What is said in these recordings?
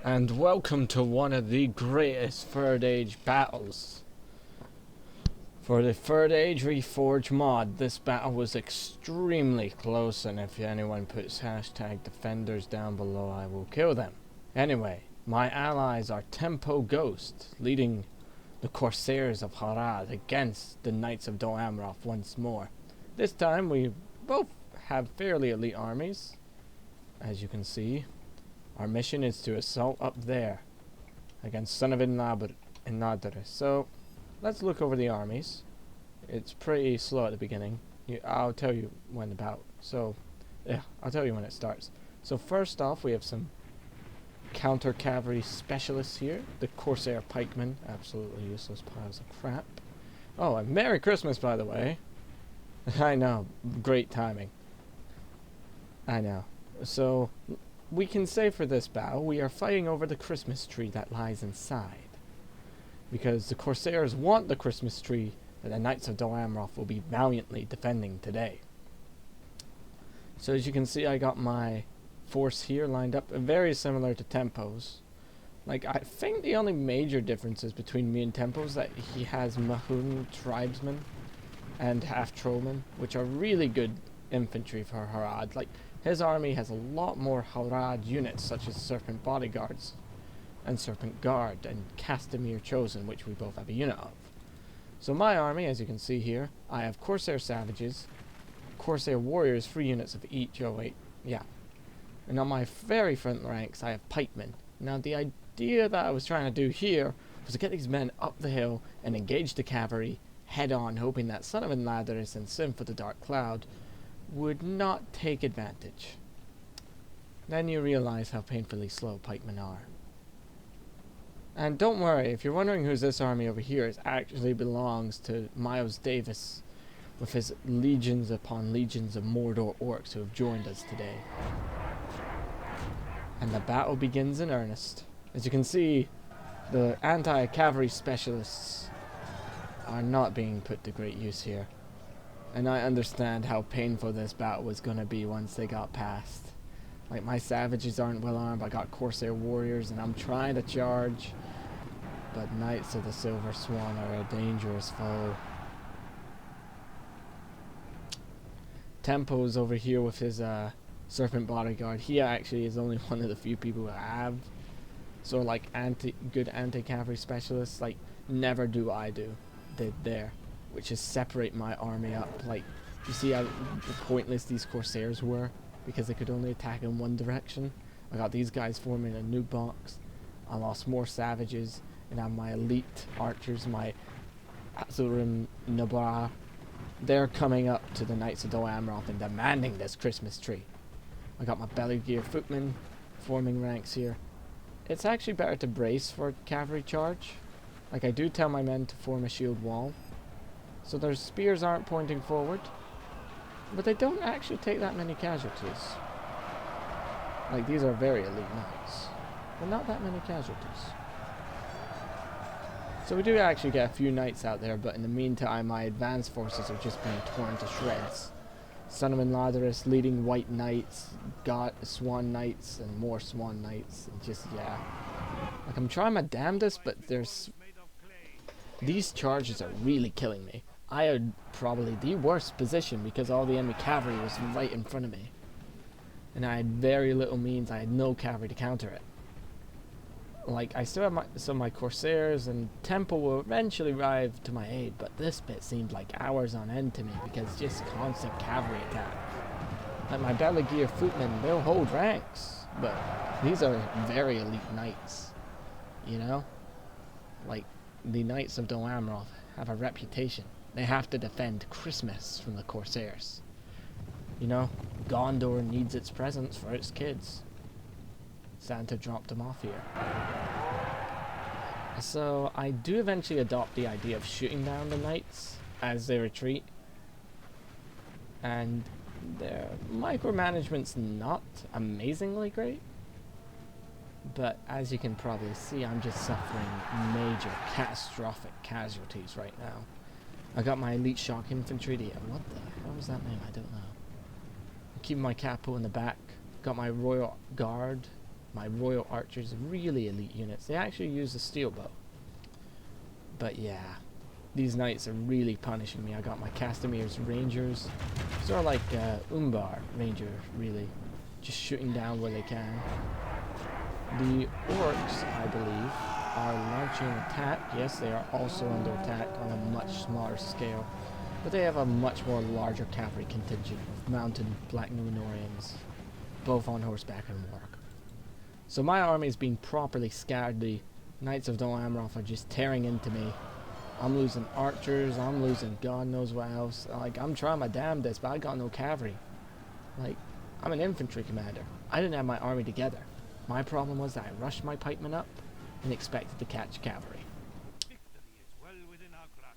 and welcome to one of the greatest Third Age battles. For the Third Age Reforged mod, this battle was extremely close, and if anyone puts hashtag defenders down below, I will kill them. Anyway, my allies are Tempo Ghost, leading the Corsairs of Harad against the Knights of Dol Amroth once more. This time we both have fairly elite armies, as you can see. Our mission is to assault up there against Son of Edhellond. So let's look over the armies. It's pretty slow at the beginning. I'll tell you when about. So yeah, I'll tell you when it starts. So first off, we have some counter cavalry specialists here. The Corsair pikemen, absolutely useless piles of crap. Oh, and Merry Christmas, by the way. I know, great timing. I know. So we can say for this battle, we are fighting over the Christmas tree that lies inside. Because the Corsairs want the Christmas tree that the Knights of Dol Amroth will be valiantly defending today. So as you can see, I got my force here lined up, very similar to Tempo's. Like, I think the only major differences between me and Tempo is that he has Mahun tribesmen and half-trollmen, which are really good infantry for Harad. Like, his army has a lot more Harad units, such as Serpent Bodyguards and Serpent Guard and Castamere Chosen, which we both have a unit of. So my army, as you can see here, I have Corsair Savages, Corsair Warriors, 3 units of each. Oh wait, yeah. And on my very front ranks, I have Pikemen. Now the idea that I was trying to do here was to get these men up the hill and engage the cavalry head on, hoping that Son of Edhellond and Synth of the Dark Cloud would not take advantage. Then you realize how painfully slow pikemen are. And don't worry, if you're wondering who's this army over here, it actually belongs to Miles Davis with his legions upon legions of Mordor orcs who have joined us today. And the battle begins in earnest. As you can see, the anti-cavalry specialists are not being put to great use here. And I understand how painful this battle was going to be once they got past. Like, my savages aren't well armed, I got Corsair warriors and I'm trying to charge. But Knights of the Silver Swan are a dangerous foe. Tempo's over here with his Serpent Bodyguard. He actually is only one of the few people who have. So like good anti-cavalry specialists, like never do I do. Did there. Which is separate my army up. Like, you see how pointless these Corsairs were? Because they could only attack in one direction. I got these guys forming a new box. I lost more savages. And I have my elite archers, my Azurim Nabara. They're coming up to the Knights of Dol Amroth and demanding this Christmas tree. I got my belly gear footmen forming ranks here. It's actually better to brace for cavalry charge. Like, I do tell my men to form a shield wall, so their spears aren't pointing forward, but they don't actually take that many casualties. Like, these are very elite knights, but not that many casualties. So we do actually get a few knights out there, but in the meantime my advanced forces are just being torn to shreds. Son of Edhellond leading white knights, got swan knights and more swan knights, and just, yeah. Like, I'm trying my damnedest, but these charges are really killing me. I had probably the worst position because all the enemy cavalry was right in front of me. And I had very little means, I had no cavalry to counter it. Like, I still have some of my Corsairs, and Tempo will eventually arrive to my aid, but this bit seemed like hours on end to me because just constant cavalry attack. Like, my belly gear footmen, they'll hold ranks, but these are very elite knights, you know? Like, the Knights of Dol Amroth have a reputation. They have to defend Christmas from the Corsairs. You know, Gondor needs its presents for its kids. Santa dropped them off here. So I do eventually adopt the idea of shooting down the knights as they retreat. And their micromanagement's not amazingly great. But as you can probably see, I'm just suffering major catastrophic casualties right now. I got my elite shock infantry to... What the hell was that name? I don't know. I'm keeping my capo in the back. Got my royal guard My royal archers, really elite units. They actually use the steel bow. But yeah, these knights are really punishing me. I got my Castamir's rangers, sort of like Umbar ranger, really, just shooting down where they can. The orcs, I believe, are launching an attack. Yes, they are also under attack on a much smaller scale, but they have a much more larger cavalry contingent of mounted Black Numenorians, both on horseback and warg. So my army is being properly scattered. The Knights of Dol Amroth are just tearing into me. I'm losing archers, I'm losing God knows what else. Like, I'm trying my damnedest, but I got no cavalry. Like, I'm an infantry commander. I didn't have my army together. My problem was that I rushed my pikemen up and expected to catch cavalry.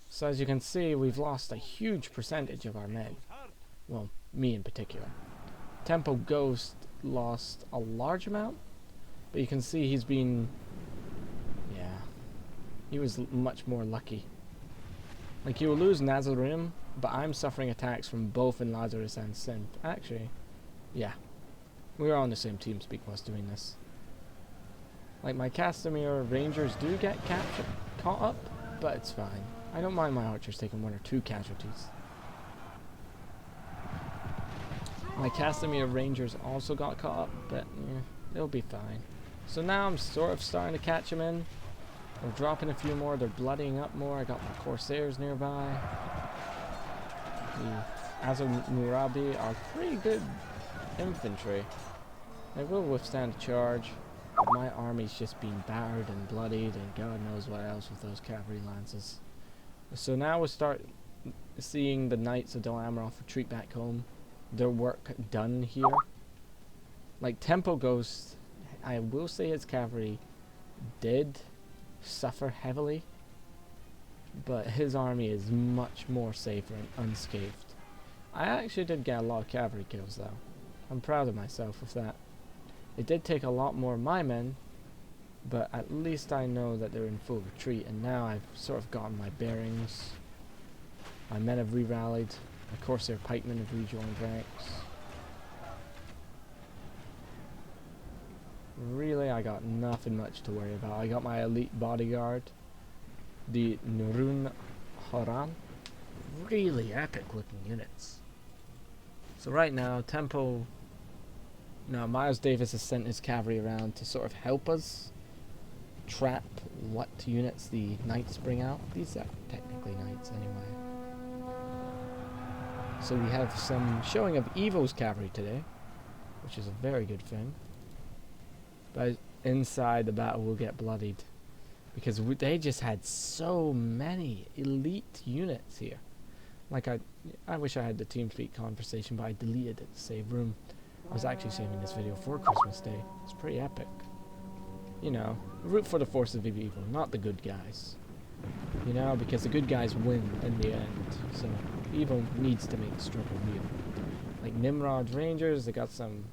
So as you can see, we've lost a huge percentage of our men. Well, me in particular. Tempo Ghost lost a large amount, but you can see he's been... yeah, he was much more lucky. Like, he will lose Nazarim, but I'm suffering attacks from both in Lazarus and Synth. Actually, yeah, we were on the same team speak whilst doing this. Like, my Castamere Rangers do get caught up, but it's fine. I don't mind my archers taking 1 or 2 casualties. My Castamere Rangers also got caught up, but yeah, they'll be fine. So now I'm sort of starting to catch them in. They're dropping a few more, they're bloodying up more. I got my Corsairs nearby. The Azamurabi are pretty good infantry. They will withstand a charge. But my army's just been battered and bloodied and God knows what else with those cavalry lances. So now we'll start seeing the Knights of Dol Amroth retreat back home. Their work done here. Like, Tempo Ghost, I will say his cavalry did suffer heavily, but his army is much more safer and unscathed. I actually did get a lot of cavalry kills though. I'm proud of myself with that. It did take a lot more of my men, but at least I know that they're in full retreat, and now I've sort of gotten my bearings. My men have re-rallied. My Corsair pikemen have rejoined ranks. Really, I got nothing much to worry about. I got my elite bodyguard, the Nurun Haran. Really epic looking units. So right now, Miles Davis has sent his cavalry around to sort of help us trap what units the knights bring out. These are technically knights anyway. So we have some showing of Evo's cavalry today, which is a very good thing. But inside, the battle will get bloodied, because they just had so many elite units here. Like, I wish I had the TeamSpeak conversation, but I deleted it to save room. I was actually saving this video for Christmas Day. It's pretty epic. You know, root for the forces of evil, not the good guys. You know, because the good guys win in the end. So evil needs to make the struggle real. Like Nimrod's Rangers, they got some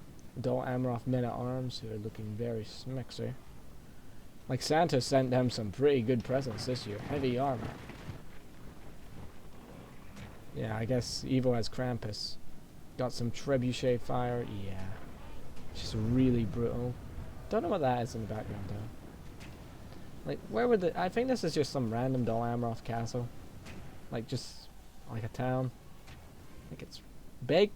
Dol Amroth men-at-arms who are looking very smexy. Like, Santa sent them some pretty good presents this year. Heavy armor. Yeah, I guess Evo has Krampus. Got some trebuchet fire. Yeah. Just really brutal. Don't know what that is in the background though. Like, where would I think this is just some random Dol Amroth castle. Like, just like a town. Like, it's big,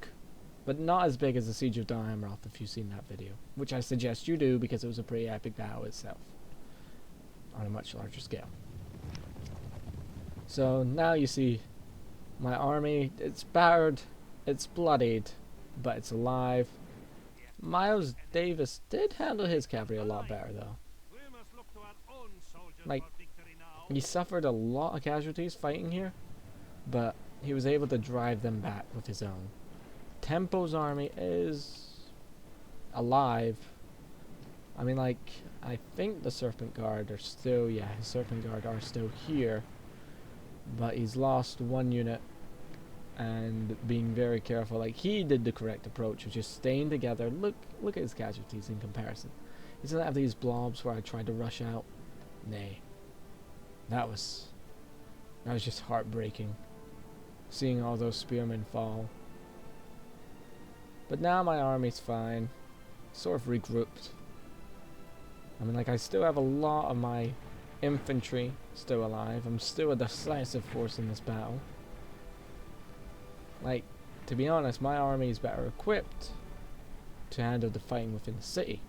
but not as big as the Siege of Dol Amroth if you've seen that video. Which I suggest you do, because it was a pretty epic battle itself. On a much larger scale. So now you see my army. It's battered, it's bloodied, but it's alive. Miles Davis did handle his cavalry a lot better though. Like, he suffered a lot of casualties fighting here, but he was able to drive them back with his own. Tempo's army is alive. I mean, like, I think the Serpent Guard are still, yeah, his Serpent Guard are still here, but he's lost one unit, and being very careful. Like, he did the correct approach of just staying together. Look at his casualties in comparison. He doesn't have these blobs where I tried to rush out. Nay, that was just heartbreaking, seeing all those spearmen fall. But now my army's fine, sort of regrouped. I mean, like, I still have a lot of my infantry still alive. I'm still a decisive force in this battle. Like, to be honest, my army is better equipped to handle the fighting within the city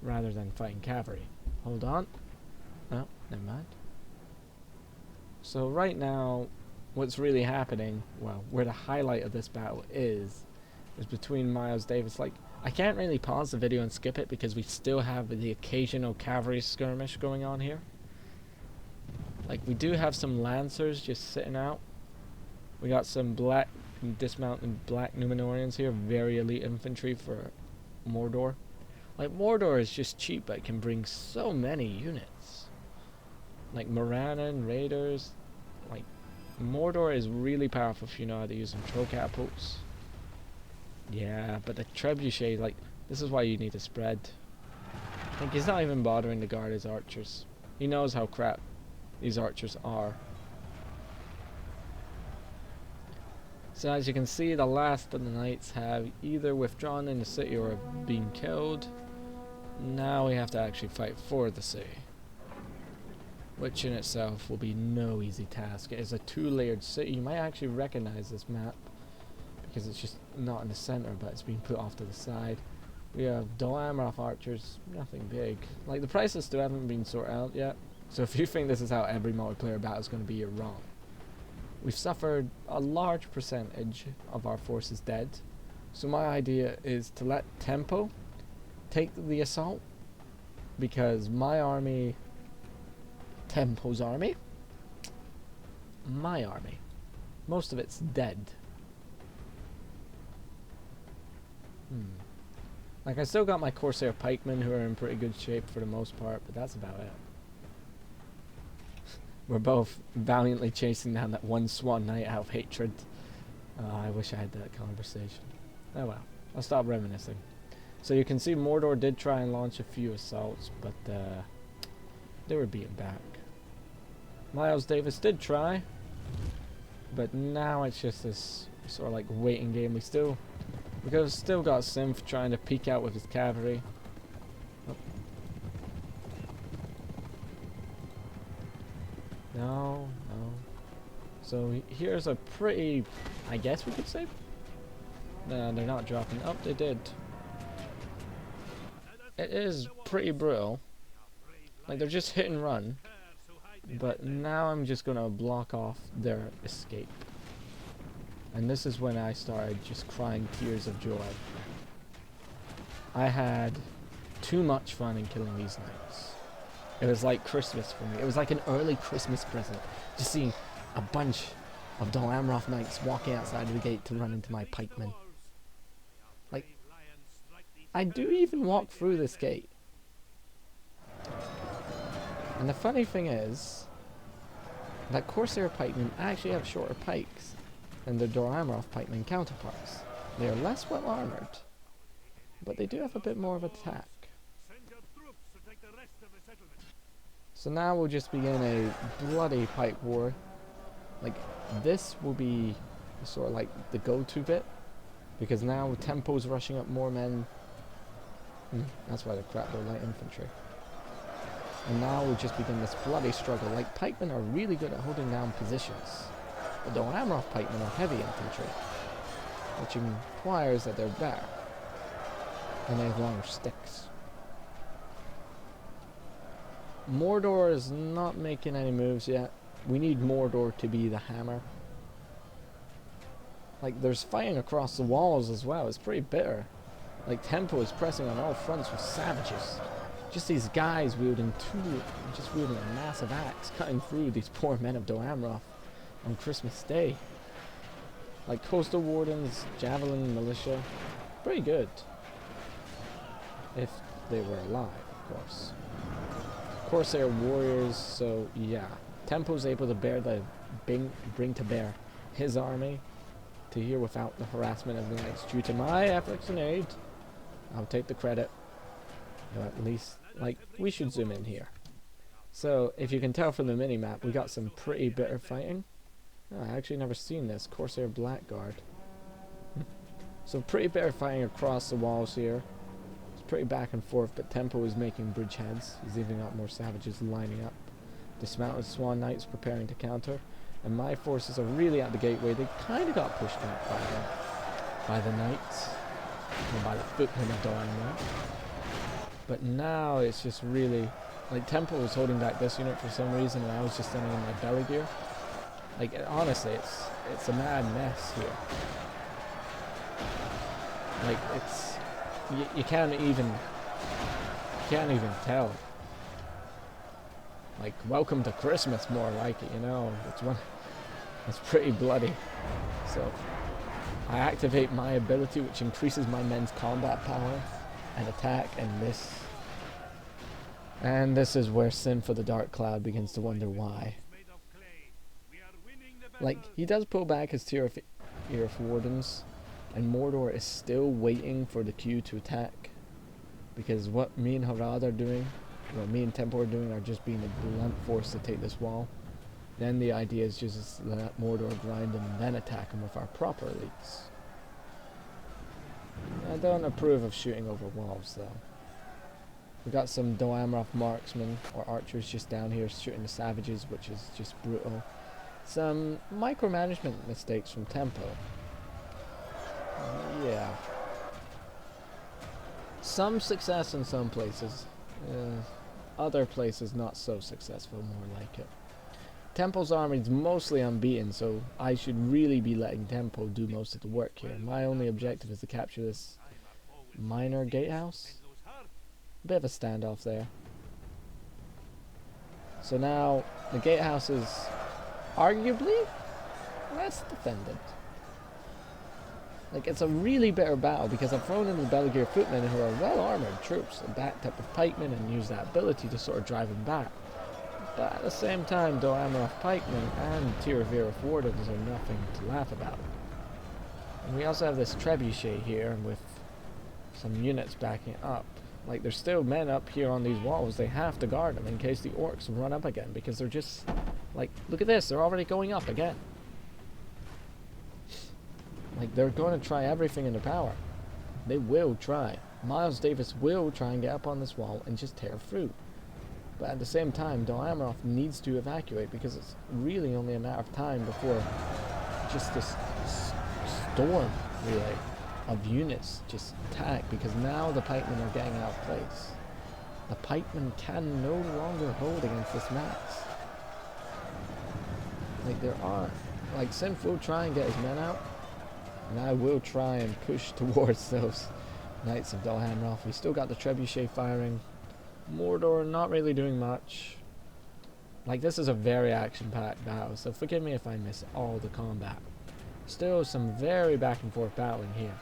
rather than fighting cavalry. Hold on. No, never mind. So right now, what's really happening, well, where the highlight of this battle is between Miles Davis. Like, I can't really pause the video and skip it because we still have the occasional cavalry skirmish going on here. Like, we do have some lancers just sitting out. We got some black dismounted black Numenorians here, very elite infantry for Mordor. Like, Mordor is just cheap, but it can bring so many units. Like Morannon, Raiders. Like, Mordor is really powerful if you know how to use some troll catapults. Yeah, but the trebuchet, like, this is why you need to spread. Like, he's not even bothering to guard his archers. He knows how crap these archers are. So as you can see, the last of the knights have either withdrawn in the city or been killed. Now we have to actually fight for the city, which in itself will be no easy task. It is a two-layered city. You might actually recognize this map because it's just not in the center, but it's been put off to the side. We have Dol Amroth archers, nothing big. Like, the prices still haven't been sorted out yet, so if you think this is how every multiplayer battle is going to be, you're wrong. We've suffered a large percentage of our forces dead, so my idea is to let Tempo take the assault, because my army, Tempo's army, my army, most of it's dead. Like, I still got my Corsair pikemen who are in pretty good shape for the most part, but that's about it. We're both valiantly chasing down that one swan knight out of hatred. I wish I had that conversation. Oh well, I'll stop reminiscing. So you can see Mordor did try and launch a few assaults, but they were beaten back. Miles Davis did try, but now it's just this sort of like waiting game. We've still got Synth trying to peek out with his cavalry. Oh. No. So here's a pretty, I guess we could say. No, they're not dropping. Oh, they did. It is pretty brutal. Like, they're just hit and run. But now I'm just gonna block off their escape. And this is when I started just crying tears of joy. I had too much fun in killing these knights. It was like Christmas for me. It was like an early Christmas present. Just seeing a bunch of Dol Amroth knights walking outside of the gate to run into my pikemen. Like, I do even walk through this gate. And the funny thing is that Corsair pikemen actually have shorter pikes than their Dol Amroth pikemen counterparts. They are less well armored, but they do have a bit more of attack. So now we'll just begin a bloody pike war. Like, this will be sort of like the go-to bit, because now Tempo's rushing up more men. That's why they crap their light infantry. And now we'll just begin this bloody struggle. Like, pikemen are really good at holding down positions. The Dol Amroth pikemen are heavy infantry, which implies that they're better, and they have longer sticks. Mordor is not making any moves yet. We need Mordor to be the hammer. Like, there's fighting across the walls as well. It's pretty bitter. Like, Tempo is pressing on all fronts with savages. Just these guys wielding a massive axe, cutting through these poor men of Dol Amroth on Christmas Day. Like, coastal wardens, javelin militia, pretty good. If they were alive, of course. Corsair warriors, so yeah. Tempo's able to bring to bear his army to here without the harassment of the knights. Due to my efforts and aid, I'll take the credit. At least, like, we should zoom in here. So, if you can tell from the mini-map, we got some pretty bitter fighting. Oh, I actually never seen this. Corsair Blackguard. So, pretty bitter fighting across the walls here. It's pretty back and forth, but Tempo is making bridgeheads. He's even got more savages lining up. Dismounted Swan Knights preparing to counter. And my forces are really at the gateway. They kind of got pushed back by the knights. And by the footmen of Doran. But now it's just really... Like, Tempo was holding back this unit for some reason, and I was just sending in my belly gear. Like, honestly, it's a mad mess here. Like, it's... You can't even tell. Like, welcome to Christmas, more like it, you know. It's pretty bloody. So, I activate my ability, which increases my men's combat power and attack, and this. And this is where Sin for the Dark Cloud begins to wonder why. Like, he does pull back his tier of wardens, and Mordor is still waiting for the queue to attack. Because what me and Harad are doing, what me and Tempo are doing, are just being a blunt force to take this wall. Then the idea is just let Mordor grind him and then attack him with our proper elites. I don't approve of shooting over walls though. We got some Doamroth marksmen or archers just down here shooting the savages, which is just brutal. Some micromanagement mistakes from Tempo. Yeah. Some success in some places. Other places not so successful, more like it. Tempo's army is mostly unbeaten, so I should really be letting Tempo do most of the work here. My only objective is to capture this minor gatehouse. Bit of a standoff there. So now the gatehouse is arguably less defended. Like, it's a really bitter battle because I've thrown in the Belgier footmen who are well-armoured troops and backed up with pikemen and use that ability to sort of drive them back. But at the same time, Doamroth pikemen and Tiravira wardens are nothing to laugh about. And we also have this trebuchet here with some units backing up. Like, there's still men up here on these walls. They have to guard them in case the orcs run up again, because they're just... Like, look at this, they're already going up again. Like, they're going to try everything in their power. They will try. Miles Davis will try and get up on this wall and just tear through. But at the same time, Doamroth needs to evacuate because it's really only a matter of time before just this storm, really, of units just attack, because now the pikemen are getting out of place. The pikemen can no longer hold against this mass. Like, there are... Like, Synth will try and get his men out, and I will try and push towards those Knights of Doamroth. We still got the trebuchet firing. Mordor not really doing much. Like, this is a very action-packed battle, so forgive me if I miss all the combat. Still some very back and forth battling here.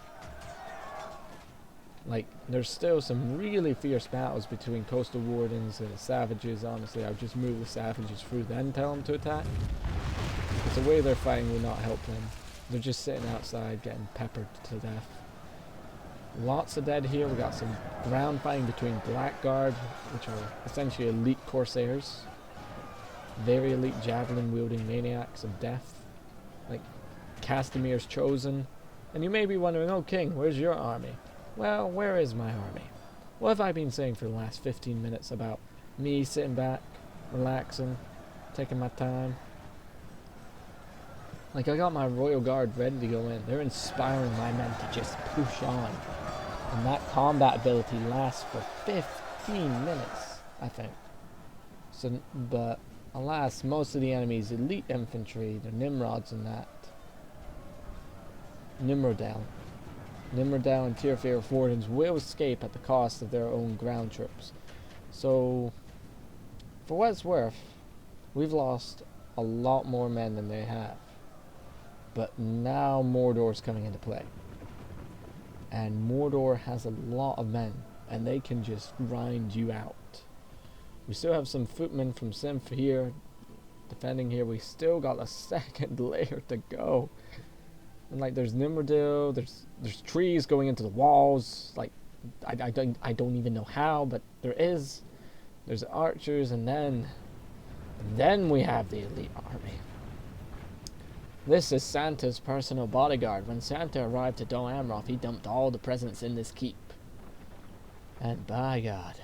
Like, there's still some really fierce battles between coastal wardens and savages. Honestly, I'll just move the savages through, then tell them to attack. Because the way they're fighting will not help them. They're just sitting outside getting peppered to death. Lots of dead here. We got some ground fighting between Blackguard, which are essentially elite corsairs. Very elite javelin wielding maniacs of death. Like Castamir's Chosen. And you may be wondering, oh King, where's your army? Well, where is my army? What have I been saying for the last 15 minutes about me sitting back, relaxing, taking my time? Like, I got my Royal Guard ready to go in. They're inspiring my men to just push on. And that combat ability lasts for 15 minutes, I think. So, but alas, most of the enemy's elite infantry, the Nimrods and that. Nimrodel and Tirfir Wardens will escape at the cost of their own ground troops. So, for what it's worth, we've lost a lot more men than they have. But now Mordor's coming into play. And Mordor has a lot of men, and they can just grind you out. We still have some footmen from Synth here, defending here. We still got a second layer to go. And like, there's Nimrodil, there's trees going into the walls. Like, I don't even know how, but there is. There's archers, and then we have the elite army. This is Santa's personal bodyguard. When Santa arrived to Dol Amroth, he dumped all the presents in this keep. And by God,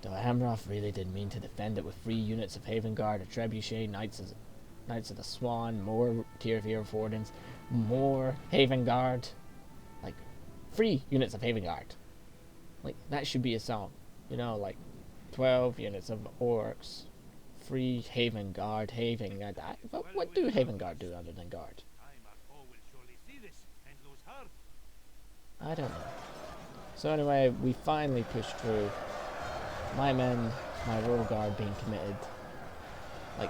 though Amroth really did mean to defend it with 3 units of Haven Guard, a Trebuchet, Knights of the Swan, more Tier 0 Fordins, more Haven Guard. Like, 3 units of Haven Guard. Like, that should be a song. You know, like, 12 units of Orcs, 3 Haven Guard, what do Haven Guard do other than Guard? I don't know. So anyway, we finally pushed through. My men, my Royal Guard being committed. Like,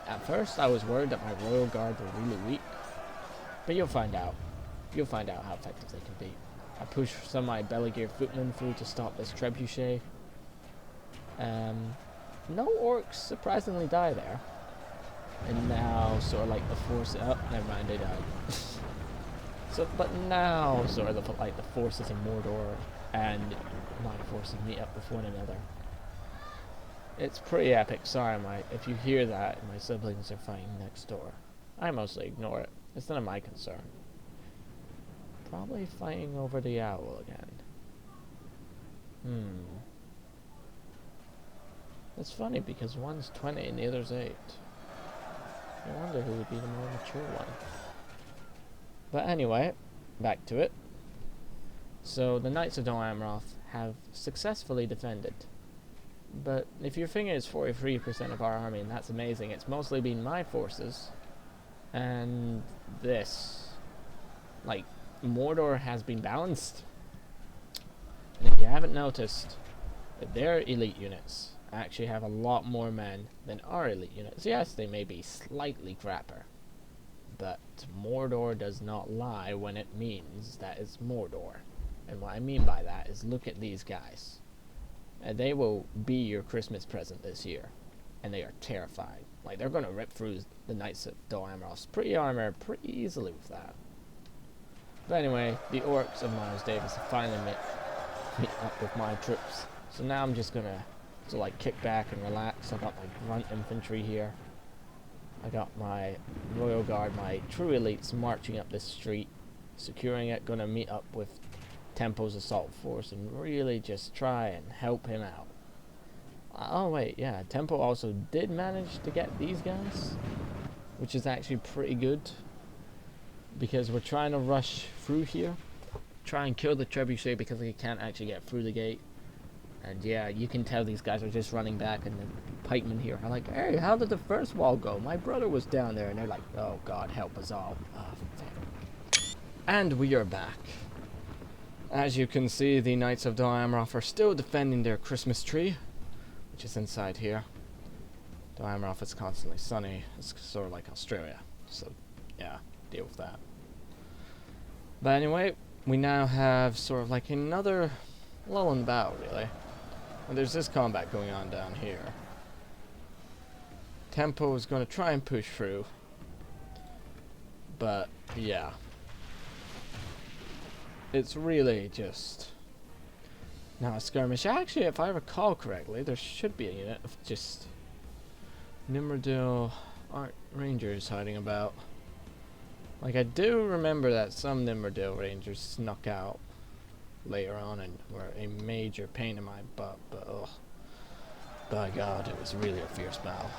at first I was worried that my Royal Guard were really weak. But you'll find out. You'll find out how effective they can be. I pushed some of my Belagear footmen through to stop this Trebuchet. No Orcs surprisingly die there. And now, sort of like the force... Oh, never mind, they died. But now, sort of like the forces of Mordor and my forces meet up with one another. It's pretty epic. Sorry, if you hear that, my siblings are fighting next door. I mostly ignore it. It's none of my concern. Probably fighting over the owl again. That's funny because one's 20 and the other's 8. I wonder who would be the more mature one. But anyway, back to it. So the Knights of Dol Amroth have successfully defended. But if you're thinking it's 43% of our army, and that's amazing, it's mostly been my forces. And this. Like, Mordor has been balanced. And if you haven't noticed, that their elite units actually have a lot more men than our elite units. Yes, they may be slightly crapper. But Mordor does not lie when it means that it's Mordor. And what I mean by that is look at these guys. They will be your Christmas present this year. And they are terrified. Like, they're going to rip through the Knights of Dol Amroth's pretty armor pretty easily with that. But anyway, the Orcs of Miles Davis have finally meet up with my troops. So now I'm just going to like kick back and relax. I've got my grunt infantry here. I got my Royal Guard, my true elites marching up this street, securing it, gonna meet up with Tempo's assault force and really just try and help him out. Oh wait, yeah, Tempo also did manage to get these guys, which is actually pretty good, because we're trying to rush through here, try and kill the Trebuchet because they can't actually get through the gate. And yeah, you can tell these guys are just running back, and the pikemen here are like, hey, how did the first wall go? My brother was down there. And they're like, oh God, help us all. And we are back. As you can see, the Knights of Dol Amroth are still defending their Christmas tree, which is inside here. Dol Amroth is constantly sunny. It's sort of like Australia. So yeah, deal with that. But anyway, we now have sort of like another lull in the battle, really. And there's this combat going on down here. Tempo is going to try and push through. But, yeah. It's really just... Now a skirmish. Actually, if I recall correctly, there should be a unit of just... Nimrodil Rangers hiding about. Like, I do remember that some Nimrodil Rangers snuck out later on and were a major pain in my butt, but oh, by God, it was really a fierce battle.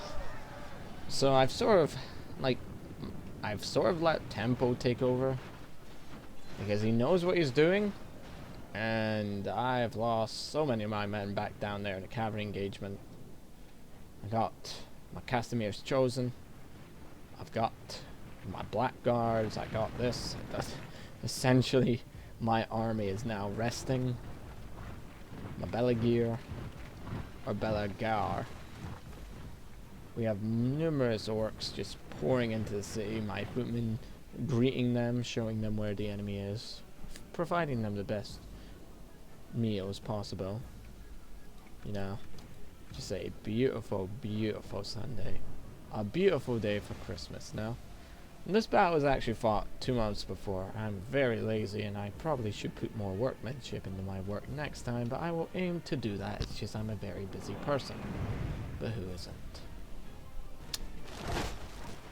So I've sort of let Tempo take over because he knows what he's doing, and I've lost so many of my men back down there in a cavalry engagement. I got my Castamir's chosen. I've got my black guards. I got this. Essentially, my army is now resting. My Belagear, or Belagar. We have numerous orcs just pouring into the city. My footmen greeting them, showing them where the enemy is, providing them the best meals possible. You know, just a beautiful, beautiful Sunday. A beautiful day for Christmas now. And this battle was actually fought 2 months before. I'm very lazy and I probably should put more workmanship into my work next time, but I will aim to do that. It's just I'm a very busy person. But who isn't?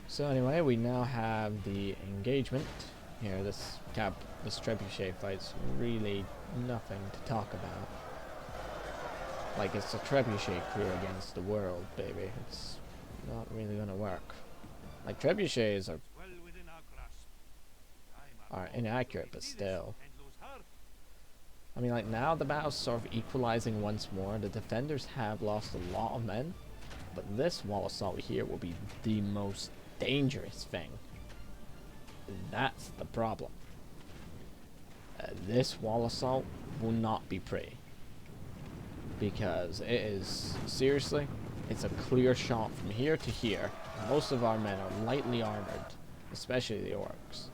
So anyway, we now have the engagement Here, this trebuchet fight's really nothing to talk about. Like, it's a trebuchet crew against the world, baby. It's not really gonna work. Like, trebuchets are inaccurate, but still. I mean, like, now the battle's sort of equalizing once more. The defenders have lost a lot of men, but this wall assault here will be the most dangerous thing. That's the problem. This wall assault will not be pretty. Because it is, seriously, it's a clear shot from here to here. Most of our men are lightly armored, especially the orcs.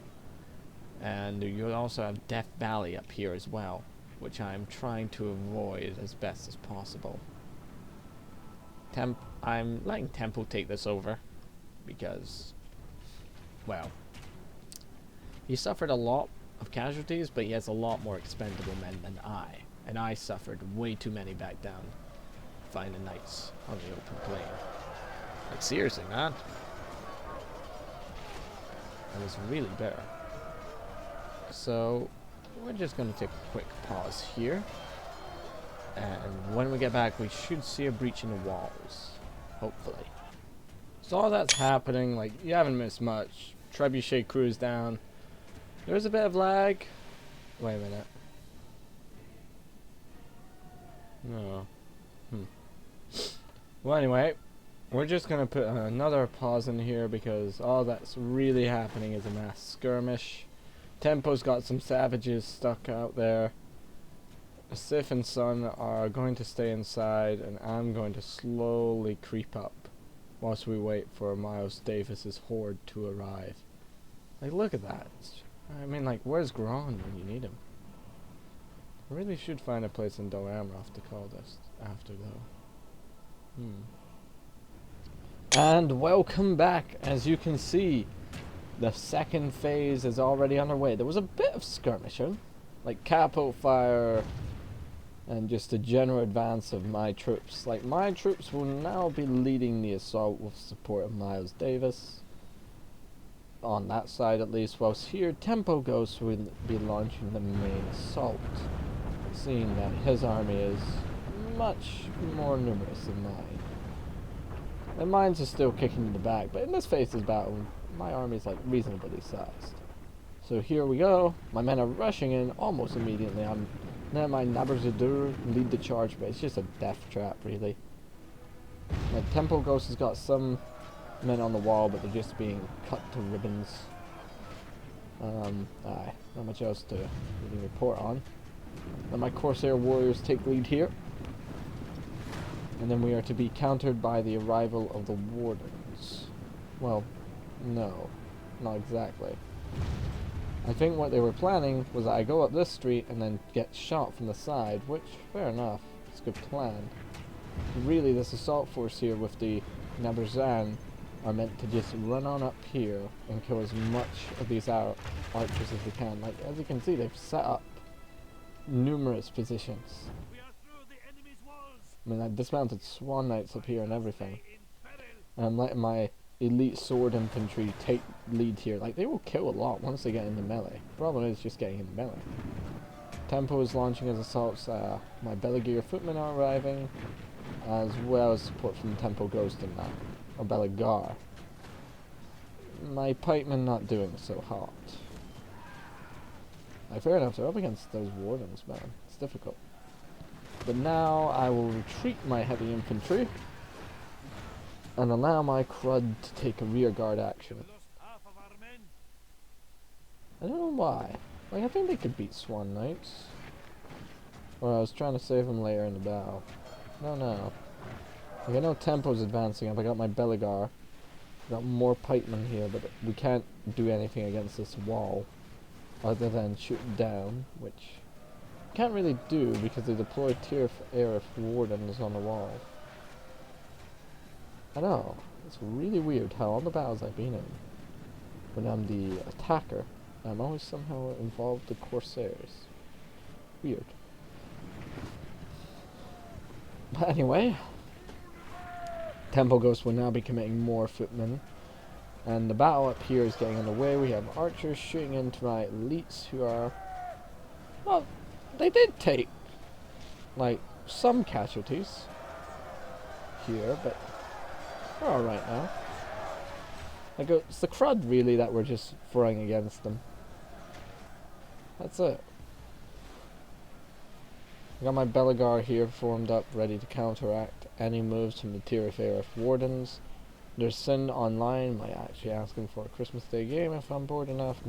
And you also have Death Valley up here as well, which I'm trying to avoid as best as possible. I'm letting Tempo take this over because, well, he suffered a lot of casualties, but he has a lot more expendable men than I. And I suffered way too many back down fighting knights on the open plain. Like, seriously, man. It was really bitter. So, we're just going to take a quick pause here. And when we get back, we should see a breach in the walls. Hopefully. So all that's happening, like, you haven't missed much. Trebuchet crew's down. There's a bit of lag. Wait a minute. No. Well, anyway, we're just gonna put another pause in here because all that's really happening is a mass skirmish. Tempo's got some savages stuck out there. Sif and Sun are going to stay inside, and I'm going to slowly creep up whilst we wait for Miles Davis's horde to arrive. Like, look at that. I mean, like, where's Gron when you need him? I really should find a place in Dol Amroth to call this after, though. And welcome back. As you can see, the second phase is already underway. There was a bit of skirmishing, like capo fire and just a general advance of my troops. Like, my troops will now be leading the assault with support of Miles Davis. On that side at least, whilst here Tempo Ghost will be launching the main assault, seeing that his army is much more numerous than mine. And mine's is still kicking in the back, but in this phase of battle, my army is like reasonably sized. So here we go. My men are rushing in almost immediately. Now my Nabarzadur lead the charge, but it's just a death trap, really. My Tempo Ghost has got some men on the wall, but they're just being cut to ribbons. Not much else to really report on. Then my Corsair warriors take lead here. And then we are to be countered by the arrival of the wardens. Well, no, not exactly. I think what they were planning was that I go up this street and then get shot from the side, which, fair enough, it's a good plan. Really, this assault force here with the Nabarzan are meant to just run on up here and kill as much of these archers as they can. Like, as you can see, they've set up numerous positions. I mean, I dismounted Swan Knights up here and everything. And I'm letting my elite sword infantry take lead here. Like, they will kill a lot once they get into melee. Problem is just getting into melee. Tempo is launching his assaults. My Belagear footmen are arriving, as well as support from Tempo Ghost and that. Or Belagar. My pikemen not doing so hot. Fair enough, they're up against those wardens, man. It's difficult. But now I will retreat my heavy infantry and allow my crud to take a rear guard action. I don't know why. Like, I think they could beat Swan Knights. Or I was trying to save them later in the battle. No. Like, I know Tempo's advancing up. I got my Belagar. I got more pikemen here, but we can't do anything against this wall other than shoot down, which can't really do because they deploy Tier Aerith wardens on the wall. I know, it's really weird how all the battles I've been in, when I'm the attacker, I'm always somehow involved with Corsairs. Weird. But anyway, Tempo Ghost will now be committing more footmen, And the battle up here is getting underway. We have archers shooting into my elites who are... Well, they did take, like, some casualties here, but we're alright now. Like, it's the crud, really, that we're just throwing against them. That's it. I got my Belegar here formed up, ready to counteract any moves from the tier of ARF Wardens. There's Sin online, might actually ask him for a Christmas Day game if I'm bored enough,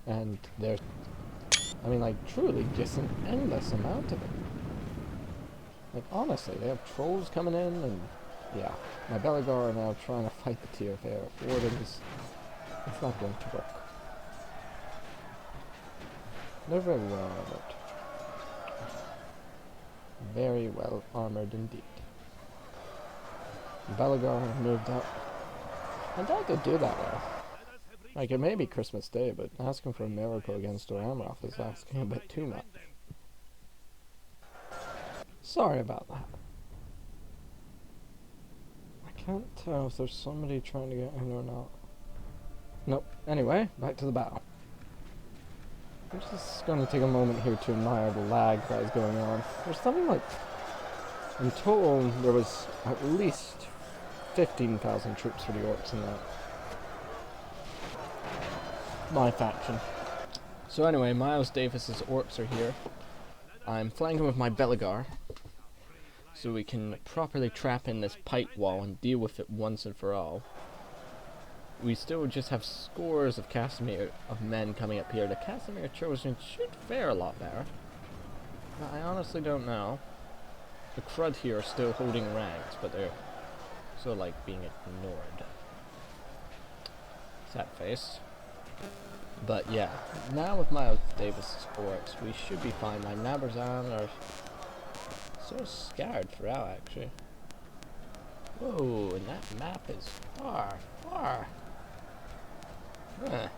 and there's, I mean, like, truly just an endless amount of it. Like, honestly, they have trolls coming in, and yeah, my Belegar are now trying to fight the tier of ARF Wardens. It's not going to work. They're very well armored. Very well armored indeed. Belegar moved up. I doubt they'll do that well. Like, it may be Christmas Day, but asking for a miracle against Doramroth is asking a bit too much. Sorry about that. I can't tell if there's somebody trying to get in or not. Nope. Anyway, back to the battle. I'm just going to take a moment here to admire the lag that is going on. There's something like... In total, there was at least 15,000 troops for the orcs in that. My faction. So anyway, Miles Davis's orcs are here. I'm flanking with my Belegar, so we can properly trap in this pipe wall and deal with it once and for all. We still just have scores of Casimir of men coming up here. The Casimir Chosen should fare a lot better, but I honestly don't know. The crud here are still holding ranks, but they're sort of like being ignored. Sad face. But yeah, now with Miles Davis' orcs, we should be fine. My Nabarzan are sort of scared throughout, actually. Whoa, and that map is far, far. Huh.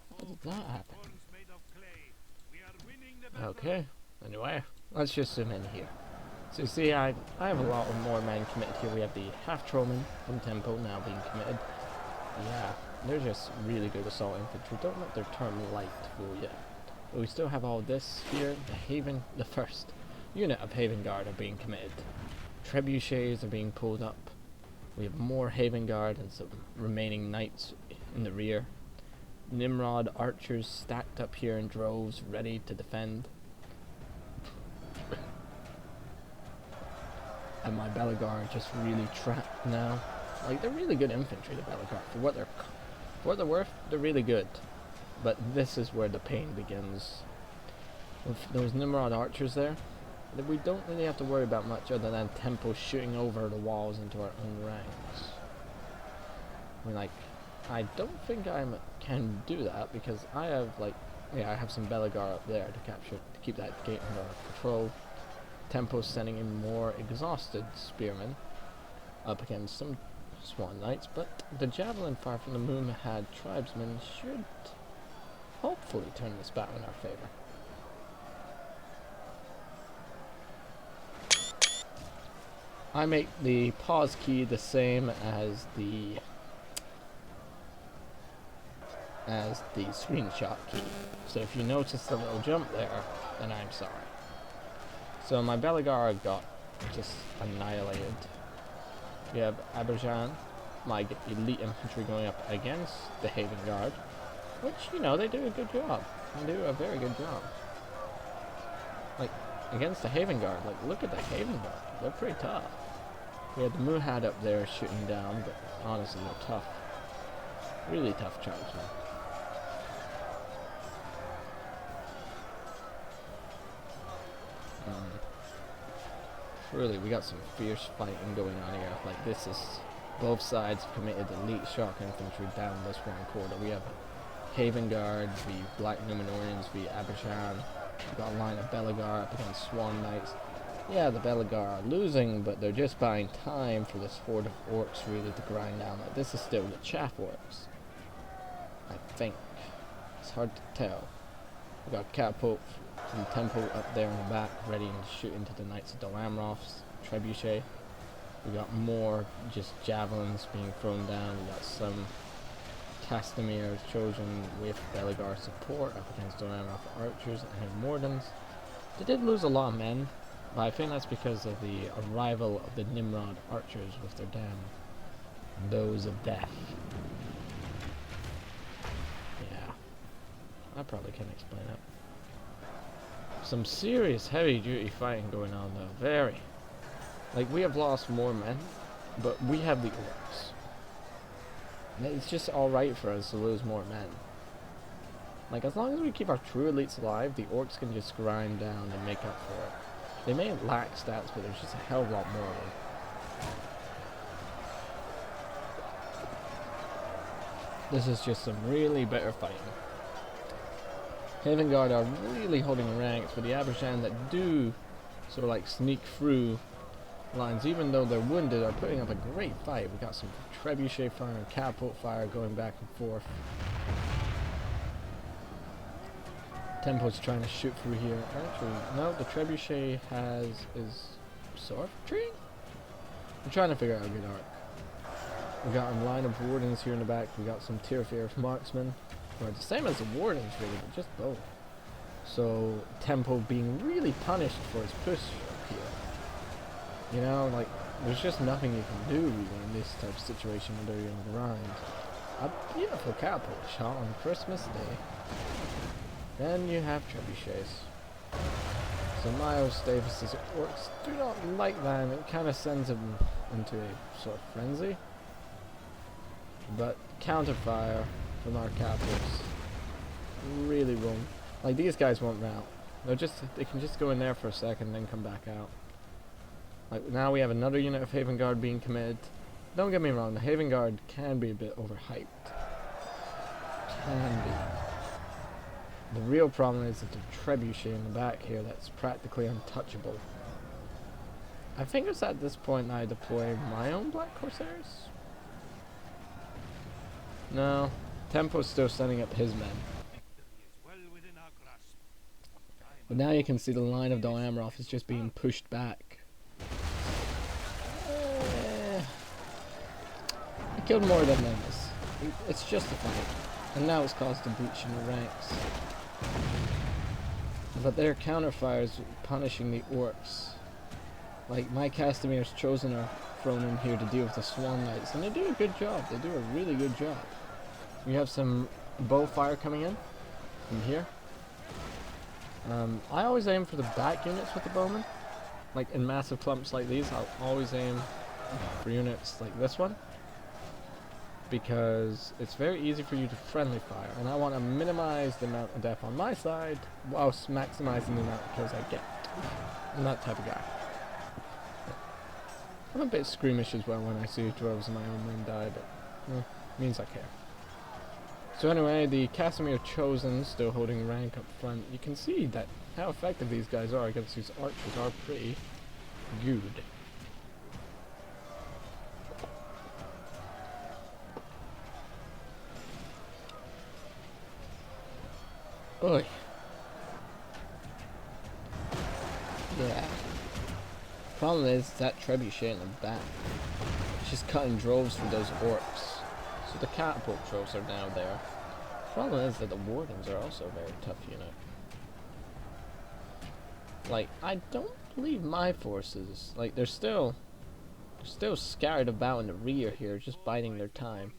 How did that happen? Okay, anyway, let's just zoom in here. So you see, I have a lot more men committed here. We have the half-trollmen from Tempo now being committed. Yeah, they're just really good assault infantry. Don't let their term light fool you. But we still have all this here. The first unit of Haven Guard are being committed. Trebuchets are being pulled up. We have more Haven Guard and some remaining knights in the rear. Nimrod archers stacked up here in droves, ready to defend. And my Belegar are just really trapped now. Like, they're really good infantry, the Belegar. For what they're worth, they're really good. But this is where the pain begins. With those Nimrod archers there, we don't really have to worry about much other than Tempo shooting over the walls into our own ranks. I mean, like, I don't think I can do that because I have, like, yeah, I have some Belegar up there to capture, to keep that gate under control. Tempo's sending in more exhausted spearmen up against some Swan Knights, but the javelin fire from the Moomhad tribesmen should hopefully turn this battle in our favor. I make the pause key the same as the screenshot key. So if you notice the little jump there, then I'm sorry. So my Belegar got just annihilated. We have Aberjan, my elite infantry, going up against the Haven Guard, which, you know, they do a good job. They do a very good job. Like, against the Haven Guard, like, look at the Haven Guard. They're pretty tough. We had the Muhad up there shooting down, but honestly, they're tough. Really tough tribesmen. Really, we got some fierce fighting going on here. Like, this is, both sides have committed elite shock infantry down this one quarter. We have Haven Guard, the Black Numenorians, the Aberjan. We've got a line of Belegar up against Swan Knights. Yeah, the Belegar are losing, but they're just buying time for this horde of orcs really to grind down. Like, this is still the chaff orcs, I think. It's hard to tell. We've got Catapult from Temple up there in the back, ready to shoot into the Knights of Dolamroth's trebuchet. We got more just javelins being thrown down. We got some Castamir chosen with Belegar support up against Doamroth archers and Mordans. They did lose a lot of men, but I think that's because of the arrival of the Nimrod archers with their damn nose of death. Yeah, I probably can explain it. Some serious heavy duty fighting going on though, very. Like, we have lost more men, but we have the orcs. And it's just alright for us to lose more men. Like, as long as we keep our true elites alive, the orcs can just grind down and make up for it. They may lack stats, but there's just a hell of a lot more of them. This is just some really better fighting. Haven Guard are really holding ranks, but the Aberjan that do sort of like sneak through lines, even though they're wounded, are putting up a great fight. We got some trebuchet fire and catapult fire going back and forth. Tempo's trying to shoot through here. Actually, no, the trebuchet is sorcery? I'm trying to figure out a good arc. We got a line of wardens here in the back. We got some Tyrfir marksmen, who are the same as the wardens really, but just both. So Tempo being really punished for his push up here. You know, like, there's just nothing you can do really in this type of situation when they're in grind. A beautiful catapult shot on Christmas Day. Then you have trebuchets. So Miles Davis's orcs do not like that, and it kind of sends them into a sort of frenzy. But counterfire from our catapults really won't. Like, these guys won't rout. They can just go in there for a second and then come back out. Like, now we have another unit of Haven Guard being committed. Don't get me wrong, the Haven Guard can be a bit overhyped. Can be. The real problem is that the trebuchet in the back here that's practically untouchable. I think it's at this point I deploy my own Black Corsairs. No, Tempo's still sending up his men. But now you can see the line of Doamroth is just being pushed back. I killed more than this. It's justified. And now it's caused a breach in the ranks. But their counterfires punishing the orcs. Like, my Castamir's chosen are thrown in here to deal with the Swan Knights, and they do a good job. They do a really good job. We have some bow fire coming in from here. I always aim for the back units with the bowmen. Like, in massive clumps like these, I'll always aim for units like this one, because it's very easy for you to friendly fire, and I want to minimize the amount of death on my side whilst maximizing the amount of kills I get. I'm that type of guy. I'm a bit squeamish as well when I see droves of my own men die, but means I care. So anyway, the Casimir Chosen still holding rank up front. You can see that how effective these guys are against these archers are pretty good. Oi. Yeah. Problem is that trebuchet in the back. It's just cutting droves for those orcs. So the catapult droves are now there. Problem is that the wardens are also a very tough unit. Like, I don't believe my forces, like, they're still scattered about in the rear here, just biding their time.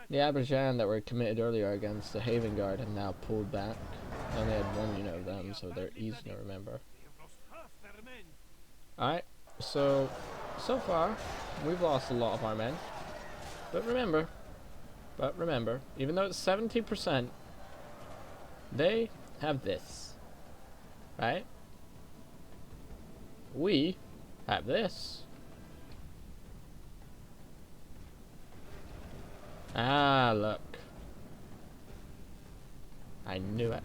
The Aberjan that were committed earlier against the Haven Guard have now pulled back. I only had one unit of them, so they're easy to remember. Alright, so far, we've lost a lot of our men. But remember, even though it's 70%, they have this. Right? We have this. Ah, look. I knew it.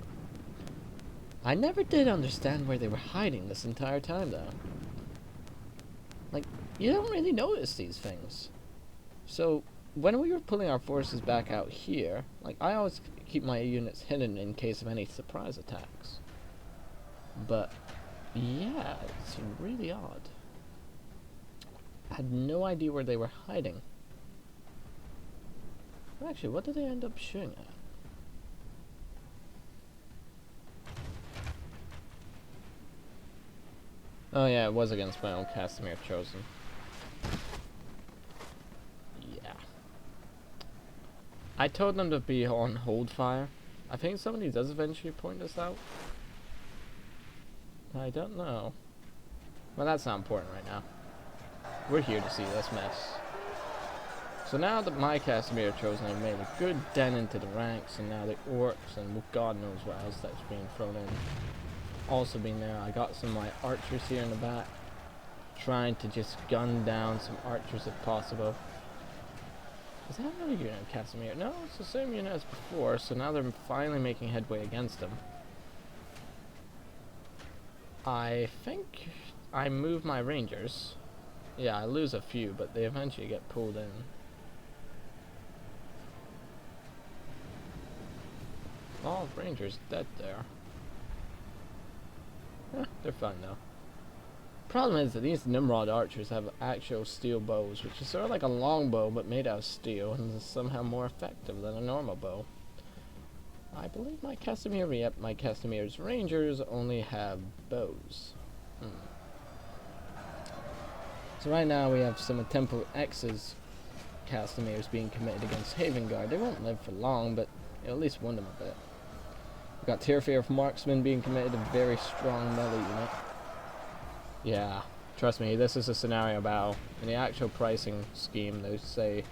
I never did understand where they were hiding this entire time, though. Like, you don't really notice these things. So, when we were pulling our forces back out here, like, I always keep my units hidden in case of any surprise attacks. But, yeah, it seemed really odd. I had no idea where they were hiding. Actually, what did they end up shooting at? Oh yeah, it was against my own Casimir chosen. Yeah. I told them to be on hold fire. I think somebody does eventually point this out. I don't know. Well, that's not important right now. We're here to see this mess. So now that my Casimir chosen have made a good dent into the ranks, and now the orcs and God knows what else that's being thrown in also being there. I got some of my archers here in the back, trying to just gun down some archers if possible. Is that another unit of Casimir? No, it's the same unit as before, so now they're finally making headway against them. I think I move my rangers. Yeah, I lose a few, but they eventually get pulled in. All rangers dead there. They're fine though. Problem is that these Nimrod archers have actual steel bows, which is sort of like a longbow but made out of steel, and is somehow more effective than a normal bow. I believe my Casimir, yep, my Casimir's rangers only have bows. So right now we have some of Temple X's Casimirs being committed against Haven Guard. They won't live for long, but it'll at least win them a bit. We've got Tearfear of Marksman being committed, a very strong melee unit. Yeah, trust me, this is a scenario battle. In the actual pricing scheme, they say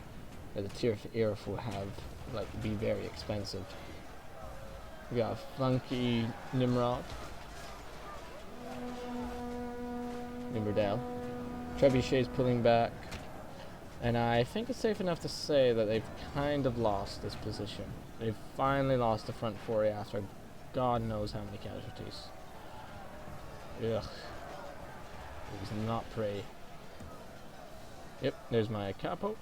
that the Tearfear will have, like, be very expensive. We got a funky Nimrod. Nimberdale. Trebuchet's pulling back. And I think it's safe enough to say that they've kind of lost this position. They've finally lost the front foray after God knows how many casualties. Ugh. It was not pretty. Yep, there's my capo.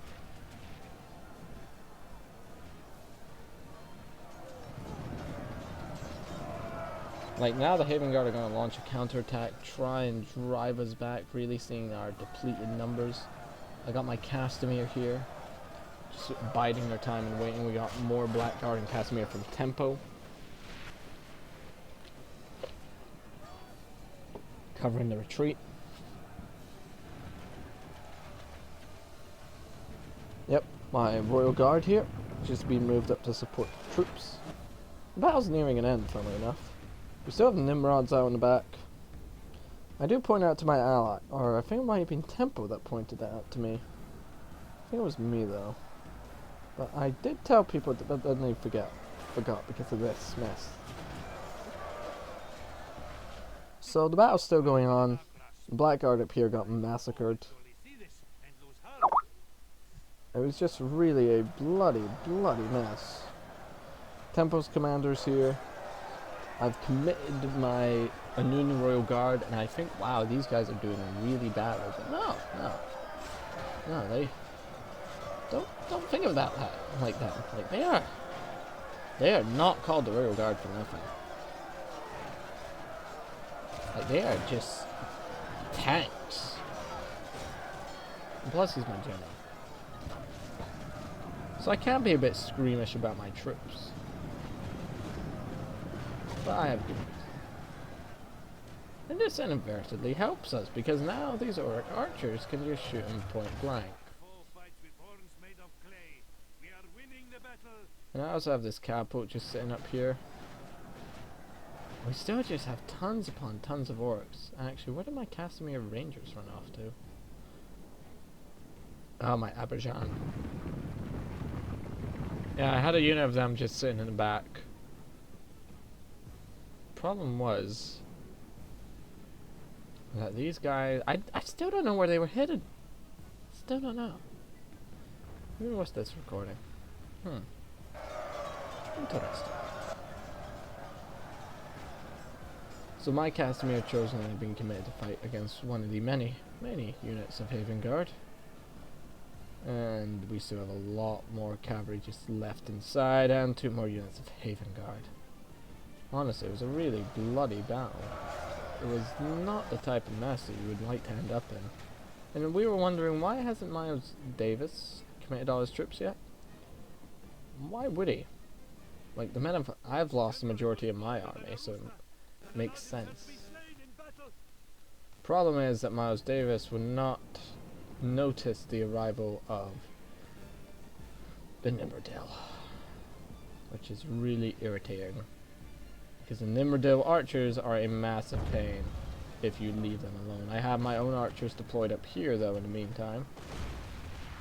Like, now the Haven Guard are going to launch a counterattack, try and drive us back, really seeing our depleted numbers. I got my Castamere here, just biding their time and waiting. We got more Blackguard and Casimir from Tempo. Covering the retreat. Yep, my Royal Guard here, just being moved up to support the troops. The battle's nearing an end, funnily enough. We still have Nimrods out in the back. I do point out to my ally, or I think it might have been Tempo that pointed that out to me. I think it was me though. But I did tell people that, but then they forgot because of this mess. So the battle's still going on. The Blackguard up here got massacred. It was just really a bloody mess. Tempo's commander's here. I've committed my Anunian Royal Guard, and I think, wow, these guys are doing really bad. No, they don't think of that like that. Like they are not called the Royal Guard for nothing. Like, they are just tanks. And plus, he's my general. So I can be a bit squeamish about my troops. But I have good reason. And this inadvertently helps us, because now these archers can just shoot him point blank. And I also have this catapult just sitting up here. We still just have tons upon tons of orcs. Actually, where did my Casimir Rangers run off to? Oh, my Aberjan. Yeah, I had a unit of them just sitting in the back. Problem was that these guys, I still don't know where they were headed. Still don't know. Maybe what's this recording? Interesting. So my Casimir chosen had been committed to fight against one of the many units of Haven Guard. And we still have a lot more cavalry just left inside, and 2 more units of Haven Guard. Honestly, it was a really bloody battle. It was not the type of mess that you would like to end up in. And we were wondering, why hasn't Miles Davis committed all his troops yet? Why would he? Like, I've lost the majority of my army, so it makes sense. Problem is that Miles Davis would not notice the arrival of the Nimmerdale, which is really irritating, because the Nimmerdale archers are a massive pain if you leave them alone. I have my own archers deployed up here though in the meantime,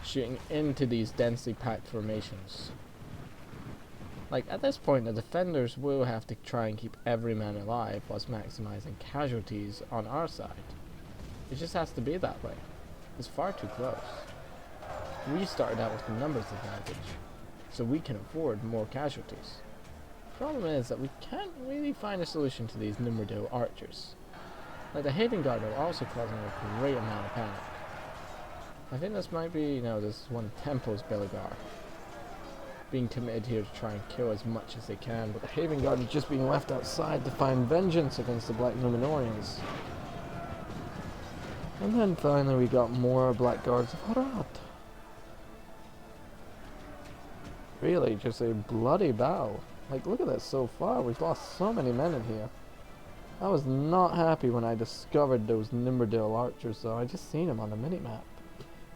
shooting into these densely packed formations. Like, at this point the defenders will have to try and keep every man alive whilst maximizing casualties on our side. It just has to be that way. It's far too close. We started out with a numbers advantage, so we can afford more casualties. Problem is that we can't really find a solution to these Nimmerdale archers. Like, the Haven Guard are also causing a great amount of panic. I think this might be, this is one of Temple's Belligar being committed here to try and kill as much as they can, but the Haven Guard is just being left outside to find vengeance against the Black Numenorians. And then finally we got more Black Guards of Harad. Really, just a bloody battle. Like, look at this so far. We've lost so many men in here. I was not happy when I discovered those Nimmerdale archers, though. I just seen them on the minimap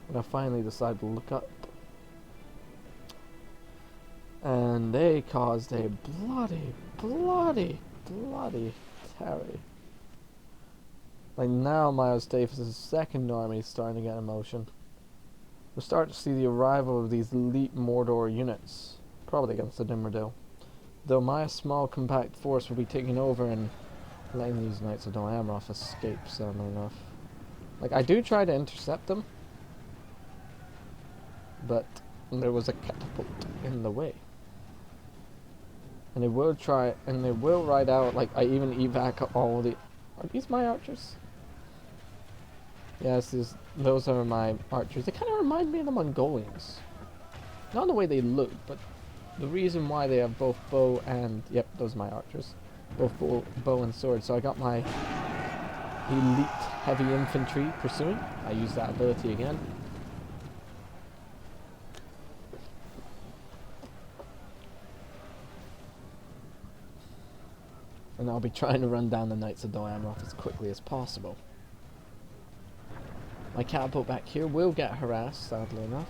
when I finally decided to look up. And they caused a bloody terror. Like, now Miles Davis' second army is starting to get in motion. We're starting to see the arrival of these elite Mordor units, probably against the Nimmerdale. Though my small compact force will be taking over and letting these Knights of Dol Amroth escape, sadly enough. Like, I do try to intercept them, but there was a catapult in the way. And they will ride out, like, I even evac all the... Are these my archers? Yes, those are my archers. They kind of remind me of the Mongolians. Not in the way they look, but the reason why they have both bow and... Yep, those are my archers. Both bow and sword. So I got my elite heavy infantry pursuing. I use that ability again. And I'll be trying to run down the Knights of Dol Amroth as quickly as possible. My catapult back here will get harassed, sadly enough,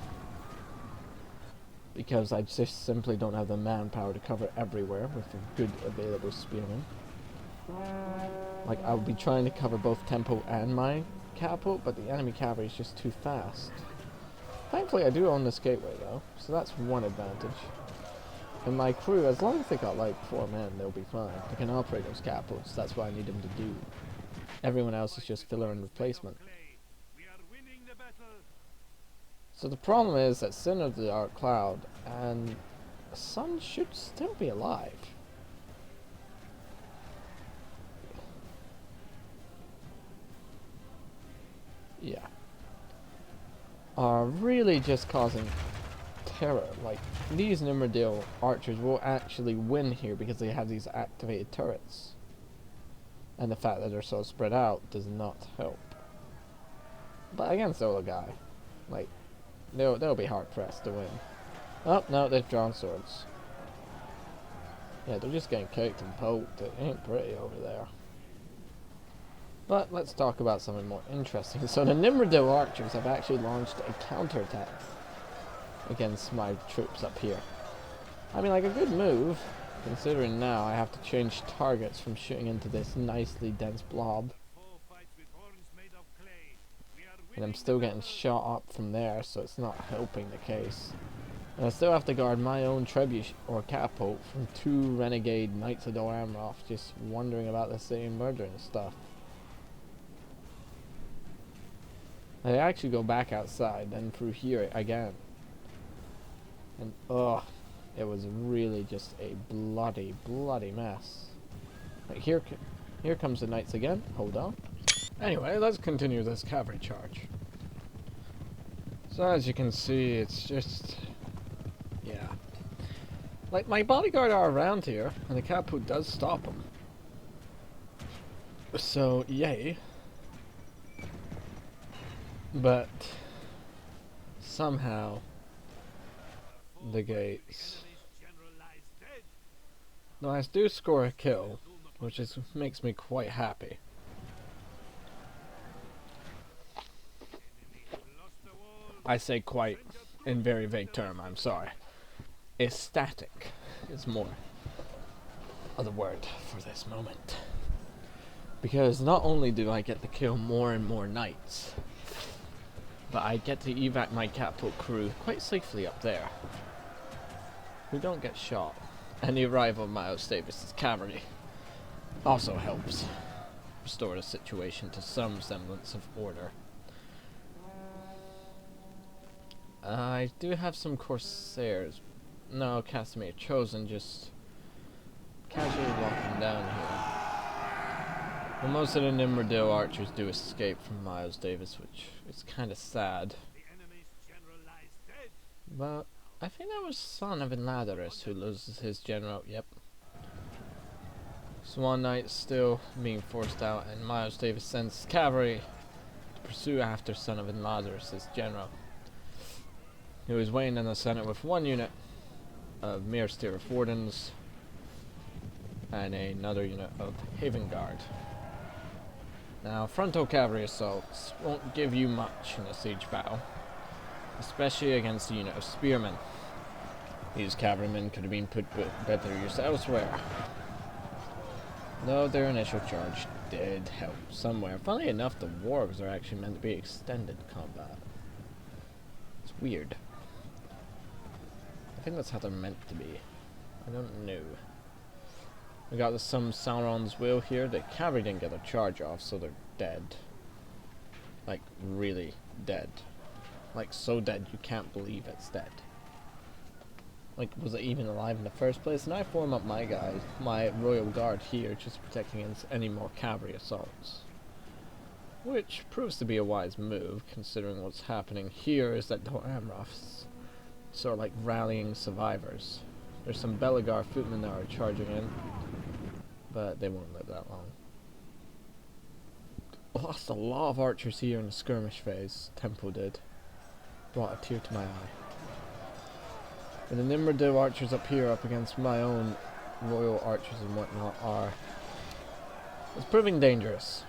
because I just simply don't have the manpower to cover everywhere with a good available spearmen. Like, I would be trying to cover both tempo and my catapult, but the enemy cavalry is just too fast. Thankfully I do own this gateway though, so that's one advantage. And my crew, as long as they got like 4 men, they'll be fine. They can operate those catapults, that's what I need them to do. Everyone else is just filler and replacement. So the problem is that Sin of the Dark Cloud and the Sun should still be alive. Yeah. Are really just causing terror. Like, these Nimmerdale archers will actually win here because they have these activated turrets. And the fact that they're so spread out does not help. But against Olagai, like, they'll be hard pressed to win. Oh, no, they've drawn swords. Yeah, they're just getting kicked and poked. It ain't pretty over there. But let's talk about something more interesting. So the Nimmerdale archers have actually launched a counterattack against my troops up here. I mean, like, a good move, considering now I have to change targets from shooting into this nicely dense blob. And I'm still getting shot up from there, so it's not helping the case. And I still have to guard my own trebuchet or catapult from 2 renegade Knights of Dol Amroth just wandering about the city and murdering stuff. They actually go back outside, then through here again. And it was really just a bloody mess. Like, here comes the Knights again. Hold on. Anyway, let's continue this cavalry charge. So as you can see, it's just... yeah. Like, my bodyguard are around here, and the catapult does stop them. So, yay. But somehow the gates. No, I do score a kill, which makes me quite happy. I say quite in very vague term, I'm sorry. Ecstatic is more of the word for this moment. Because not only do I get to kill more and more knights, but I get to evac my catapult crew quite safely up there, who don't get shot. And the arrival of Miles Davis's cavalry also helps restore the situation to some semblance of order. I do have some Corsairs. No, Casimir Chosen just casually walking down here. But most of the Nimrodale archers do escape from Miles Davis, which is kind of sad. But I think that was son of Enladaris who loses his general. Yep. Swan Knight still being forced out, and Miles Davis sends cavalry to pursue after son of Enladaris' general, who is waiting in the center with one unit of mere Styroforidans and another unit of Haven Guard. Now, frontal cavalry assaults won't give you much in a siege battle, especially against a unit of spearmen. These cavalrymen could have been put better use elsewhere, though their initial charge did help somewhere. Funnily enough, the wargs are actually meant to be extended combat. It's weird. I think that's how they're meant to be. I don't know. We got some Sauron's Will here. The cavalry didn't get a charge off, so they're dead. Like, really dead. Like, so dead you can't believe it's dead. Like, was it even alive in the first place? And I form up my guys, my Royal Guard here, just protecting against any more cavalry assaults. Which proves to be a wise move, considering what's happening here is that Dor Amroth's sort of like rallying survivors. There's some Belagar footmen that are charging in, but they won't live that long. Lost a lot of archers here in the skirmish phase. Tempo did. Brought a tear to my eye. And the Nimrodale archers up here, up against my own royal archers and whatnot, it's proving dangerous.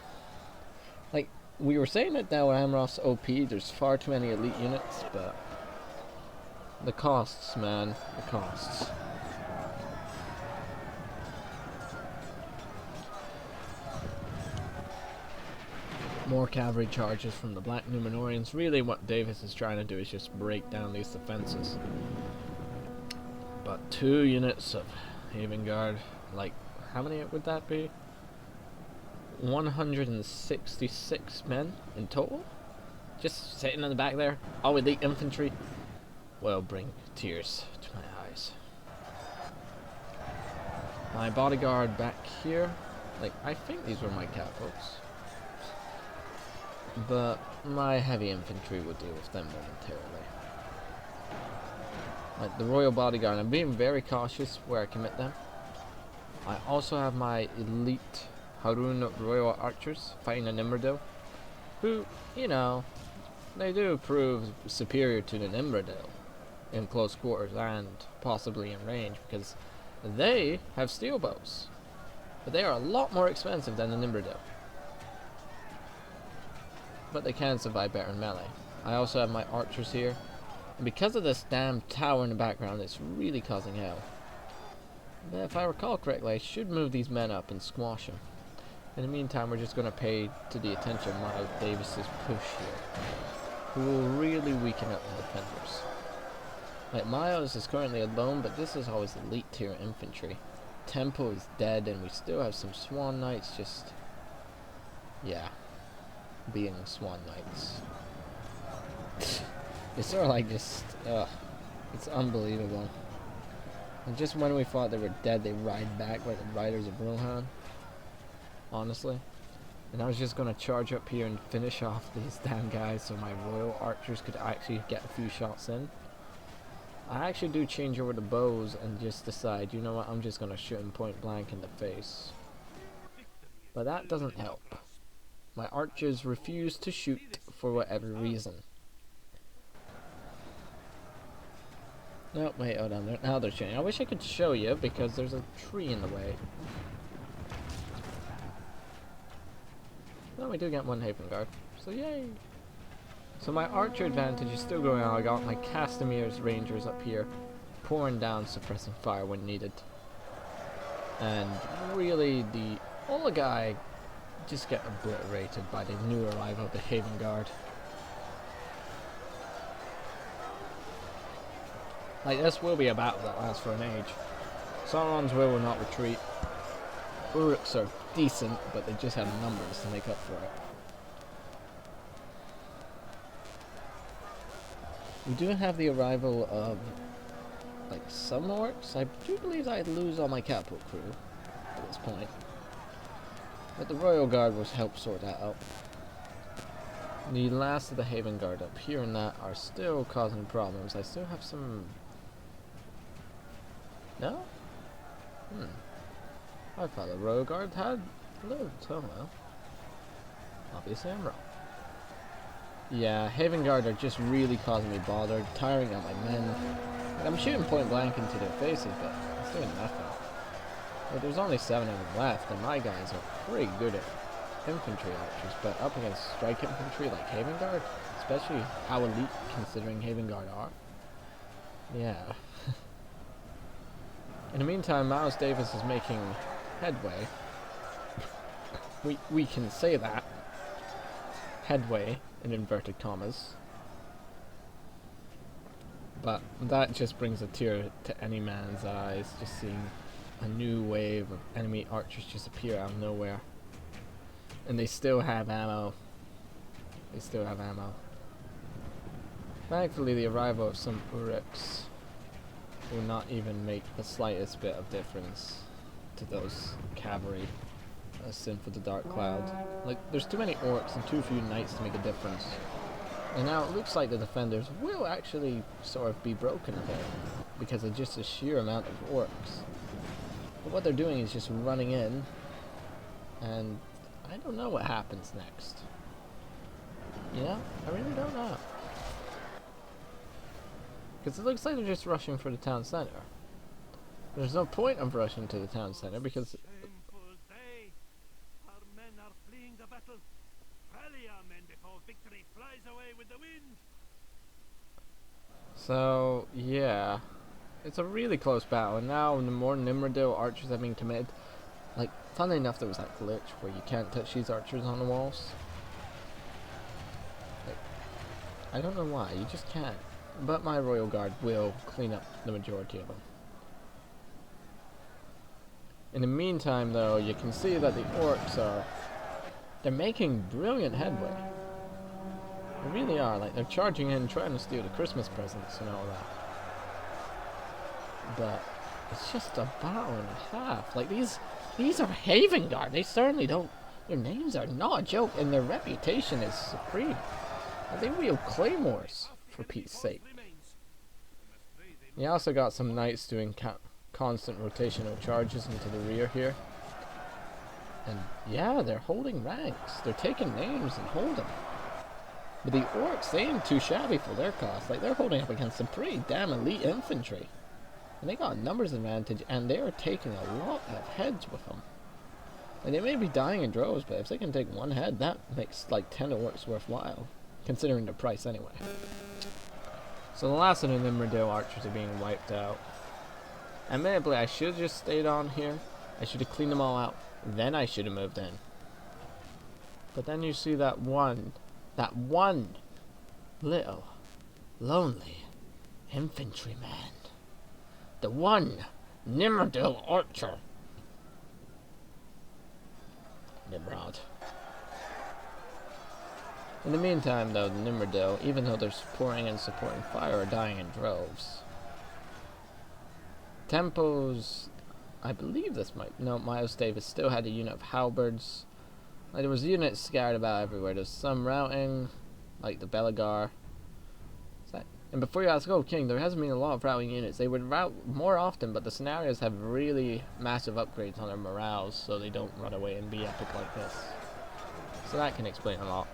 Like, we were saying that now Amroth's OP, there's far too many elite units, but the costs, man, the costs. More cavalry charges from the Black Numenorians. Really what Davis is trying to do is just break down these defenses. But 2 units of Haven Guard, like, how many would that be? 166 men in total? Just sitting in the back there, all elite infantry. Will bring tears to my eyes. My bodyguard back here, like, I think these were my catapults. But my heavy infantry will deal with them momentarily. Like the Royal Bodyguard, I'm being very cautious where I commit them. I also have my elite Harun Royal Archers fighting the Nimrodale, who, you know, they do prove superior to the Nimrodale in close quarters and possibly in range, because they have steel bows, but they are a lot more expensive than the Nimrodale. But they can survive better in melee. I also have my archers here, and because of this damn tower in the background, it's really causing hell. But if I recall correctly, I should move these men up and squash them. In the meantime, we're just going to pay to the attention of Miles Davis's push here, who will really weaken up the defenders. Like, Miles is currently alone, but this is always elite tier infantry. Tempo is dead, and we still have some Swan Knights just, yeah, being Swan Knights. It's sort of like just, it's unbelievable. And just when we thought they were dead, they ride back like the Riders of Rohan. Honestly. And I was just going to charge up here and finish off these damn guys so my Royal Archers could actually get a few shots in. I actually do change over the bows and just decide, you know what, I'm just going to shoot him point blank in the face. But that doesn't help. My archers refuse to shoot for whatever reason. No, wait, hold on. Now they're shooting. I wish I could show you because there's a tree in the way. Well, we do get one Haven Guard, so yay! So my archer advantage is still going on. I got my Castamir's Rangers up here, pouring down, suppressing fire when needed. And really, the Olagai just get obliterated by the new arrival of the Haven Guard. Like, this will be a battle that lasts for an age. Sauron's will not retreat. Uruks are decent, but they just have numbers to make up for it. We do have the arrival of, like, some orcs. I do believe I'd lose all my catapult crew at this point. But the Royal Guard will help sort that out. The last of the Haven Guard up here and that are still causing problems. I still have some... No? I thought the Royal Guard had loads. Oh well. Obviously I'm wrong. Yeah, Haven Guard are just really causing me bother, tiring out my men. Like, I'm shooting point blank into their faces, but it's doing nothing. But there's only 7 of them left, and my guys are pretty good at infantry archers, but up against strike infantry like Haven Guard, especially how elite considering Haven Guard are. Yeah. In the meantime, Miles Davis is making headway. We can say that. Headway, in inverted commas. But that just brings a tear to any man's eyes, just seeing a new wave of enemy archers just appear out of nowhere. And they still have ammo. They still have ammo. Thankfully, the arrival of some Uruks will not even make the slightest bit of difference to those cavalry sent for the Dark Cloud. Like, there's too many orcs and too few knights to make a difference. And now it looks like the defenders will actually sort of be broken a bit because of just the sheer amount of orcs. But what they're doing is just running in, and I don't know what happens next. Yeah, I really don't know. Because it looks like they're just rushing for the town center. There's no point of rushing to the town center because... Shameful day! Our men are fleeing the battle. Rally our men before victory flies away with the wind! So, yeah. It's a really close battle, and now the more Nimrodil archers have been committed. Like, funnily enough, there was that glitch where you can't touch these archers on the walls. Like, I don't know why, you just can't. But my Royal Guard will clean up the majority of them. In the meantime, though, you can see that the orcs are... They're making brilliant headway. They really are. Like, they're charging in, trying to steal the Christmas presents and all that. But it's just a battle and a half. Like, these are Haven Guard. They certainly don't... Their names are not a joke, and their reputation is supreme. Like, they wield claymores, for Pete's sake. You also got some knights doing constant rotational charges into the rear here. And yeah, they're holding ranks. They're taking names and holding. But the orcs, they ain't too shabby for their cost. Like, they're holding up against some pretty damn elite infantry. And they got a numbers advantage, and they are taking a lot of heads with them. And they may be dying in droves, but if they can take one head, that makes like 10 orcs worthwhile. Considering the price anyway. So the last of the Nimrodil archers are being wiped out. Admittedly, I should have just stayed on here. I should have cleaned them all out. Then I should have moved in. But then you see that one little, lonely infantryman. The one Nimrodil archer. Nimrod. In the meantime, though, the Nimrodil, even though they're pouring and supporting fire, are dying in droves. Tempos, I believe this might... No, Miles Davis still had a unit of halberds. Like, there was units scattered about everywhere. There's some routing, like the Belagar. And before you ask, oh, King, there hasn't been a lot of routing units. They would route more often, but the scenarios have really massive upgrades on their morales, so they don't run away and be epic like this. So that can explain a lot.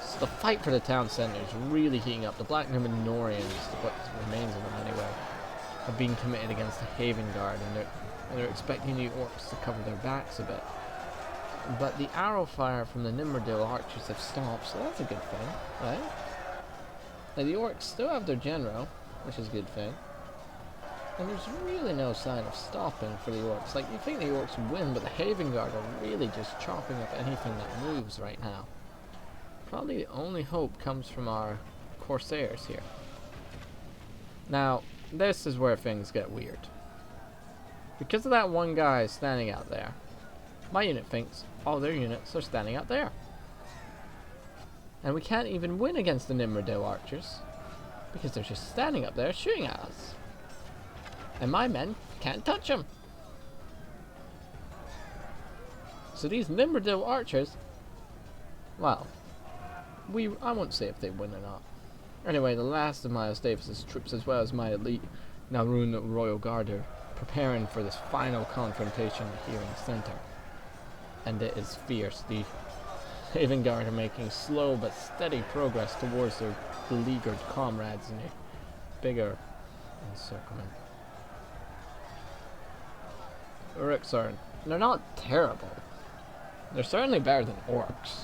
So the fight for the town centre is really heating up. The Black Numenorians, what remains of them anyway, are being committed against the Haven Guard, and they're expecting the orcs to cover their backs a bit. But the arrow fire from the Nimrodil archers have stopped, so that's a good thing, right? Now the orcs still have their general, which is a good thing. And there's really no sign of stopping for the orcs. Like, you think the orcs win, but the Haven Guard are really just chopping up anything that moves right now. Probably the only hope comes from our Corsairs here. Now, this is where things get weird. Because of that one guy standing out there, my unit thinks all their units are standing out there. And we can't even win against the Nimrodil archers, because they're just standing up there shooting at us. And my men can't touch them. So these Nimrodil archers, well, I won't say if they win or not. Anyway, the last of Miles Davis's troops, as well as my elite Narun Royal Guard, are preparing for this final confrontation here in the center. And it is fierce. The Haven Guard are making slow but steady progress towards their beleaguered comrades in a bigger encirclement. Uruks they're not terrible. They're certainly better than orcs,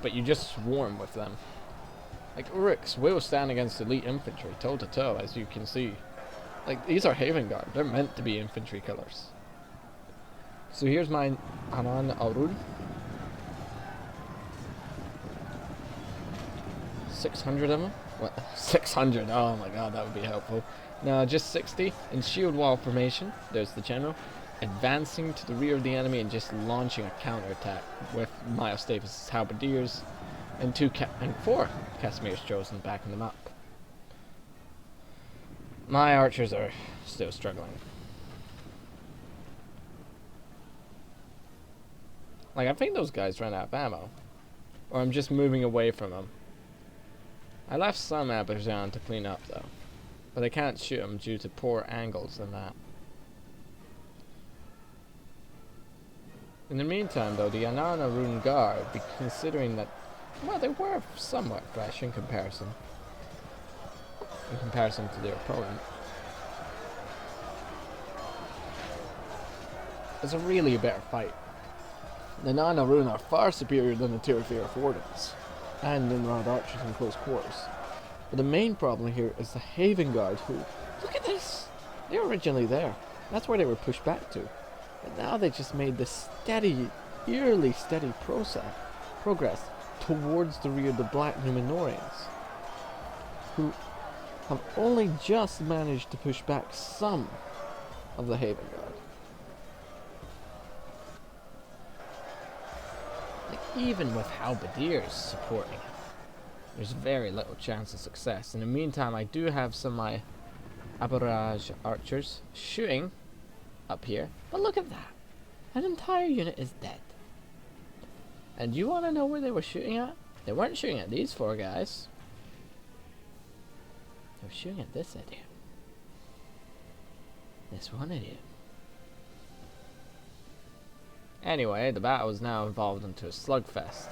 but you just swarm with them. Like, Uruks will stand against elite infantry, toe to toe, as you can see. Like, these are Haven Guard. They're meant to be infantry killers. So here's my Anan Arun. 600 of them? What? 600? Oh my god, that would be helpful. No, just 60. In shield wall formation, there's the general. Advancing to the rear of the enemy and just launching a counterattack with Miles Davis's halberdiers and 4 Casimir's chosen backing them up. My archers are still struggling. Like, I think those guys ran out of ammo. Or I'm just moving away from them. I left some Aberjan to clean up though. But I can't shoot them due to poor angles and that. In the meantime though, the Anana Rune Guard, considering that, well, they were somewhat fresh in comparison to their opponent. It's a really better fight. The Nana Rune are far superior than the Tirafir Wardens and Nimrod archers in close quarters. But the main problem here is the Haven Guard, who, look at this! They were originally there. That's where they were pushed back to. But now they just made this steady, eerily steady progress towards the rear of the Black Numenorians, who have only just managed to push back some of the Haven Guard. Like, even with halberdiers supporting it, there's very little chance of success. In the meantime, I do have some of my Abaraj archers shooting up here, but look at that. An entire unit is dead. And you want to know where they were shooting at? They weren't shooting at these 4 guys. They were shooting at this idiot. This one idiot. Anyway, the battle is now evolved into a slugfest.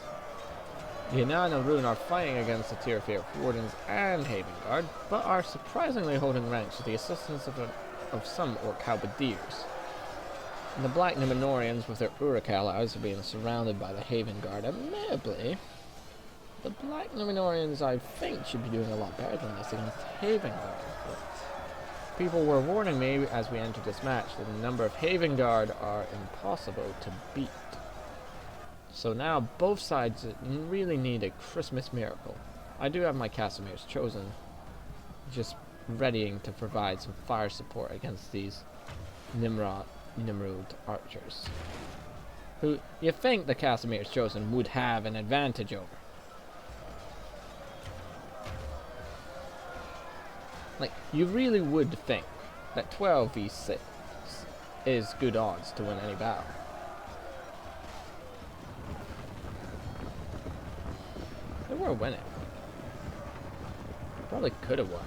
The Inanna Rune are fighting against the Tirafir Wardens and Haven Guard, but are surprisingly holding ranks with the assistance of some Orc halberdiers. And the Black Numenorians, with their Uruk allies, are being surrounded by the Haven Guard. Admittedly, the Black Numenorians, I think, should be doing a lot better than this against Haven Guard. But people were warning me as we entered this match that the number of Haven Guard are impossible to beat. So now both sides really need a Christmas miracle. I do have my Casimirs chosen, just readying to provide some fire support against these Nimrod archers, who you think the Casimirs chosen would have an advantage over. Like, you really would think that 12 v 6 is good odds to win any battle. They were winning. Probably could have won.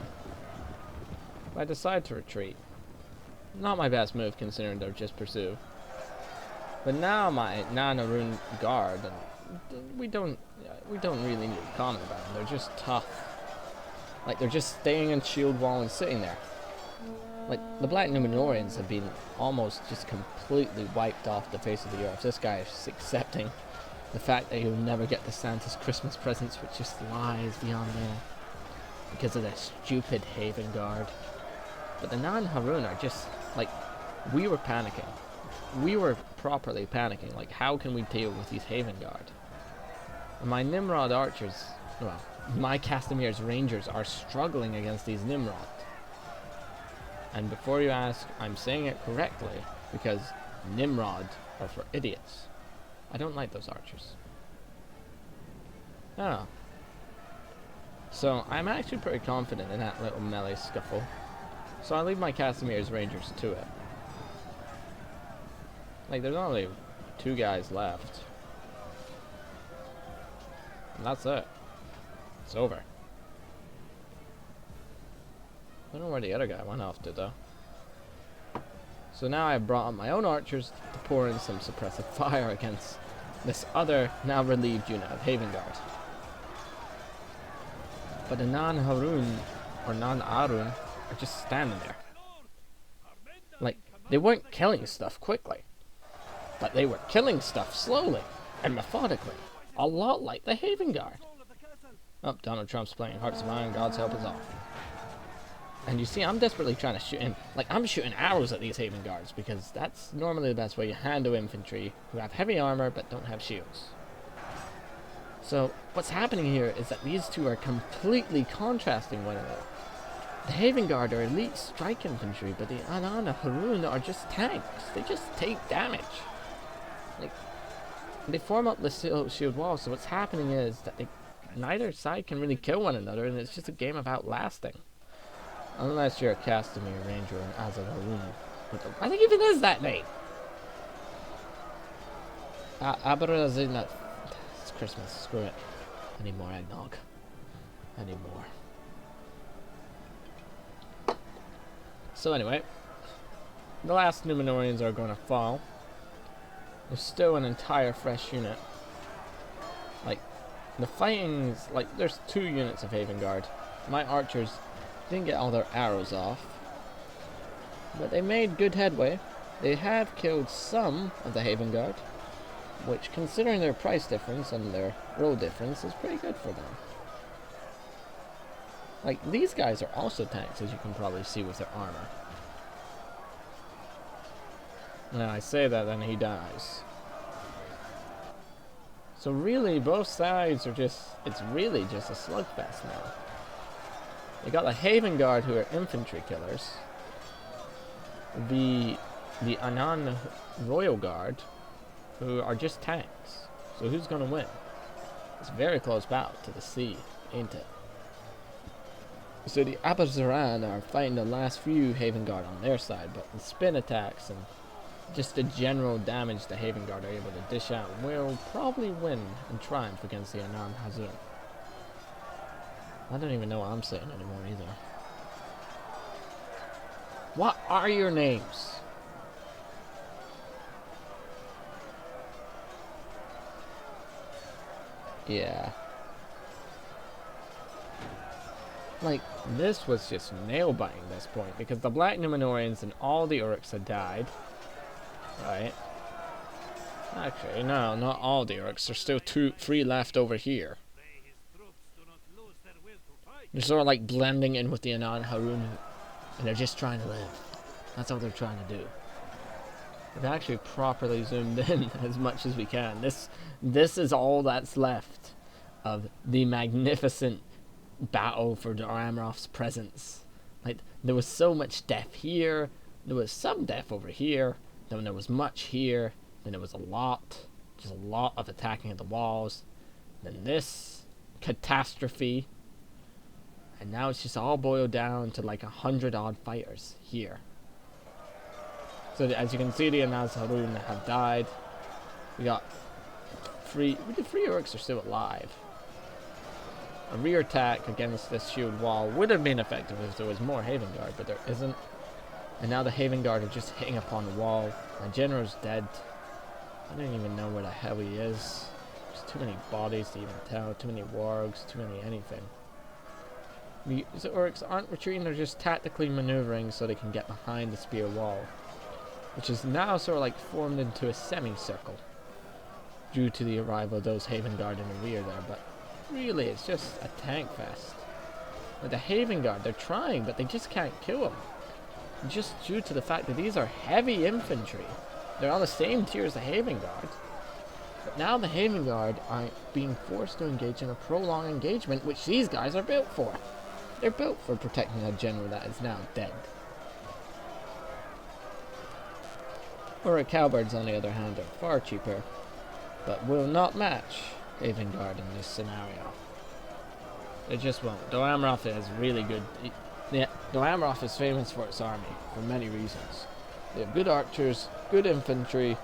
But I decided to retreat. Not my best move considering they're just pursue. But now my Nanarune guard, and we don't really need to comment about them. They're just tough. Like, they're just staying in shield wall and sitting there. Like, the Black Numenorians have been almost just completely wiped off the face of the earth. This guy is just accepting the fact that he'll never get the Santa's Christmas presents, which just lies beyond there because of that stupid Haven Guard. But the Nan-Harun are just, like, we were panicking. We were properly panicking. Like, how can we deal with these Haven Guard? And my Nimrod archers, well, my Castamir's Rangers are struggling against these Nimrod. And before you ask, I'm saying it correctly because Nimrod are for idiots. I don't like those archers. Oh. So I'm actually pretty confident in that little melee scuffle. So I leave my Castamir's Rangers to it. Like, there's only 2 guys left. And that's it. It's over. I don't know where the other guy went off to, though. So now I've brought up my own archers to pour in some suppressive fire against this other, now relieved unit of Haven Guard. But the Nan-Harun, or Nan-Arun, are just standing there. Like, they weren't killing stuff quickly. But they were killing stuff slowly and methodically. A lot like the Haven Guard. Oh, Donald Trump's playing Hearts of Iron, God's help us all. And you see, I'm desperately trying to shoot him. Like, I'm shooting arrows at these Haven Guards because that's normally the best way you handle infantry who have heavy armor but don't have shields. So, what's happening here is that these two are completely contrasting one another. The Haven Guard are elite strike infantry, but the Nan-Harun are just tanks. They just take damage. Like, they form up the shield wall, so what's happening is that neither side can really kill one another, and it's just a game of outlasting. Unless you're a Castamere Ranger and Edhellond. I think even is that name. Abarazina. It's Christmas. Screw it. Any more eggnog? Any more? So anyway, the last Numenorians are going to fall. There's still an entire fresh unit. Like, the fighting's like, there's 2 units of Haven Guard. My archers didn't get all their arrows off, but they made good headway. They have killed some of the Haven Guard, which, considering their price difference and their roll difference, is pretty good for them. Like, these guys are also tanks, as you can probably see with their armor. Now I say that, then he dies. So really, both sides are just, it's really just a slugfest now. You got the Haven Guard, who are infantry killers. The Anan Royal Guard, who are just tanks. So who's gonna win? It's a very close battle to the sea, ain't it? So the Abazaran are fighting the last few Haven Guard on their side, but the spin attacks and just the general damage the Haven Guard are able to dish out will probably win and triumph against the Anan Hazur. I don't even know what I'm saying anymore either. What are your names? Yeah. Like, this was just nail-biting this point, because the Black Numenorians and all the Uruks had died. Right? Actually, no, not all the Uruks. There's still 3 left over here. They're sort of like blending in with the Nan-Harun, and they're just trying to live. That's all they're trying to do. We've actually properly zoomed in as much as we can. This is all that's left of the magnificent battle for Amroth's presence. Like, there was so much death here, there was some death over here, then there was much here, then there was a lot of attacking at the walls, then this catastrophe, and now it's just all boiled down to like 100 odd fighters here. So as you can see, the Nazharun have died. We got the 3 Uruks are still alive. A rear attack against this shield wall would have been effective if there was more Haven Guard, but there isn't. And now the Haven Guard are just hitting upon the wall. My general's dead. I don't even know where the hell he is. There's too many bodies to even tell, too many wargs, too many anything. The orcs aren't retreating, they're just tactically maneuvering so they can get behind the spear wall, which is now sort of like formed into a semicircle due to the arrival of those Haven Guard in the rear there, but really it's just a tank fest. Like the Haven Guard, they're trying, but they just can't kill them. Just due to the fact that these are heavy infantry. They're on the same tier as the Haven Guard. But now the Haven Guard are being forced to engage in a prolonged engagement, which these guys are built for. They're built for protecting a general that is now dead. Orc Cowbirds, on the other hand, are far cheaper, but will not match Haven Guard in this scenario. They just won't. Doamroth is really good. Doamroth is famous for its army, for many reasons. They have good archers, good infantry,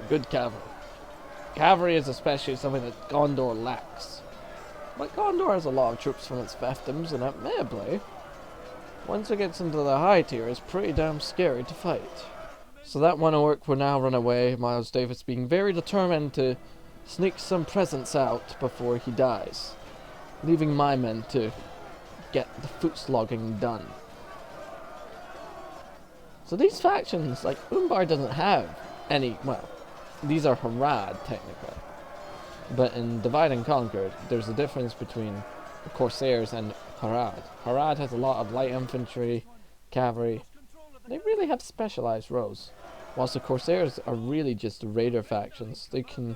good cavalry. Cavalry is especially something that Gondor lacks. But Gondor has a lot of troops from its fiefdoms, and admittedly, once it gets into the high tier, it's pretty damn scary to fight. So that one orc will now run away, Miles Davis being very determined to sneak some presents out before he dies, leaving my men to get the foot slogging done. So these factions, like Umbar doesn't have any, well, these are Harad technically. But in Divide and Conquer, there's a difference between the Corsairs and Harad. Harad has a lot of light infantry, cavalry. They really have specialized roles. Whilst the Corsairs are really just raider factions. They can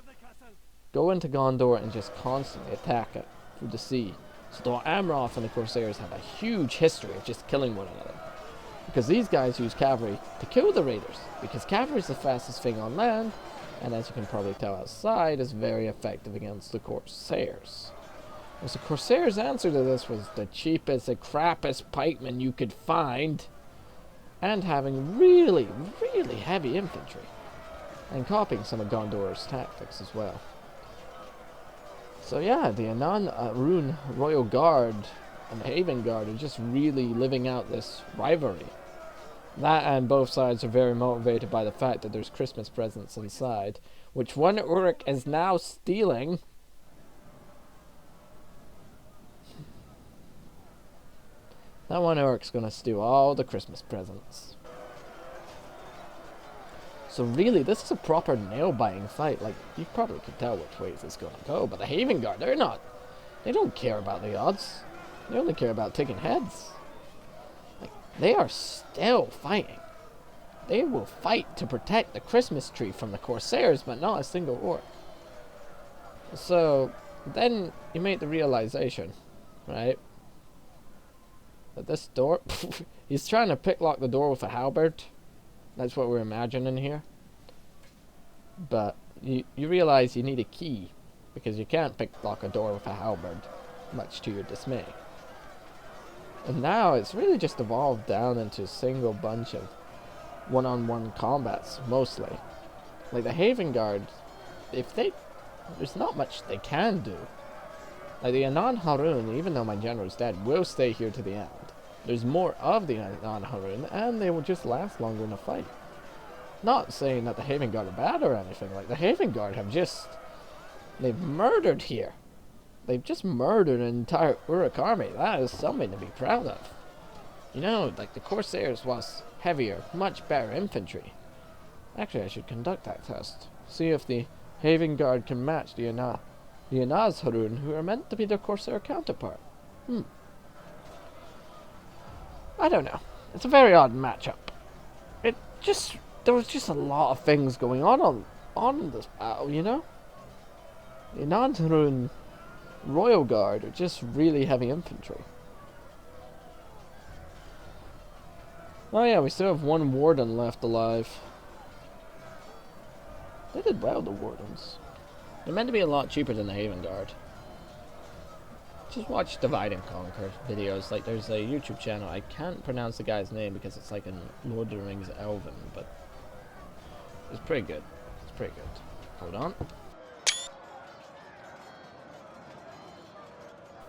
go into Gondor and just constantly attack it through the sea. So Amroth and the Corsairs have a huge history of just killing one another. Because these guys use cavalry to kill the raiders. Because cavalry is the fastest thing on land, and as you can probably tell outside, is very effective against the Corsairs. So the Corsairs' answer to this was the cheapest, the crappiest pikemen you could find, and having really, really heavy infantry, and copying some of Gondor's tactics as well. So yeah, the Anan Arun Royal Guard and the Haven Guard are just really living out this rivalry. That and both sides are very motivated by the fact that there's Christmas presents inside, which one Uruk is now stealing. That one Uruk's gonna steal all the Christmas presents. So really, this is a proper nail-biting fight. Like, you probably could tell which ways it's gonna go, but the Haven Guard, they don't care about the odds. They only care about taking heads. Like, they are still fighting. They will fight to protect the Christmas tree from the Corsairs, but not a single orc. So, then you make the realization, right? That this door, he's trying to picklock the door with a halberd. That's what we're imagining here. But you realize you need a key, because you can't picklock a door with a halberd, much to your dismay. And now it's really just evolved down into a single bunch of one-on-one combats, mostly. Like the Haven Guard, there's not much they can do. Like the Anan Harun, even though my general's dead, will stay here to the end. There's more of the Anan Harun, and they will just last longer in a fight. Not saying that the Haven Guard are bad or anything. Like the Haven Guard they've murdered here. They've just murdered an entire Uruk army. That is something to be proud of. You know, like the Corsairs was heavier, much better infantry. Actually, I should conduct that test. See if the Haven Guard can match the Anaz Harun, who are meant to be their Corsair counterpart. I don't know. It's a very odd matchup. There was just a lot of things going on this battle, you know? The Anaz Harun Royal Guard are just really heavy infantry. Oh yeah, we still have one warden left alive. They did well, the wardens. They're meant to be a lot cheaper than the Haven Guard. Just watch Divide and Conquer videos. Like, there's a YouTube channel. I can't pronounce the guy's name because it's like in Lord of the Rings Elven, but it's pretty good. It's pretty good. Hold on.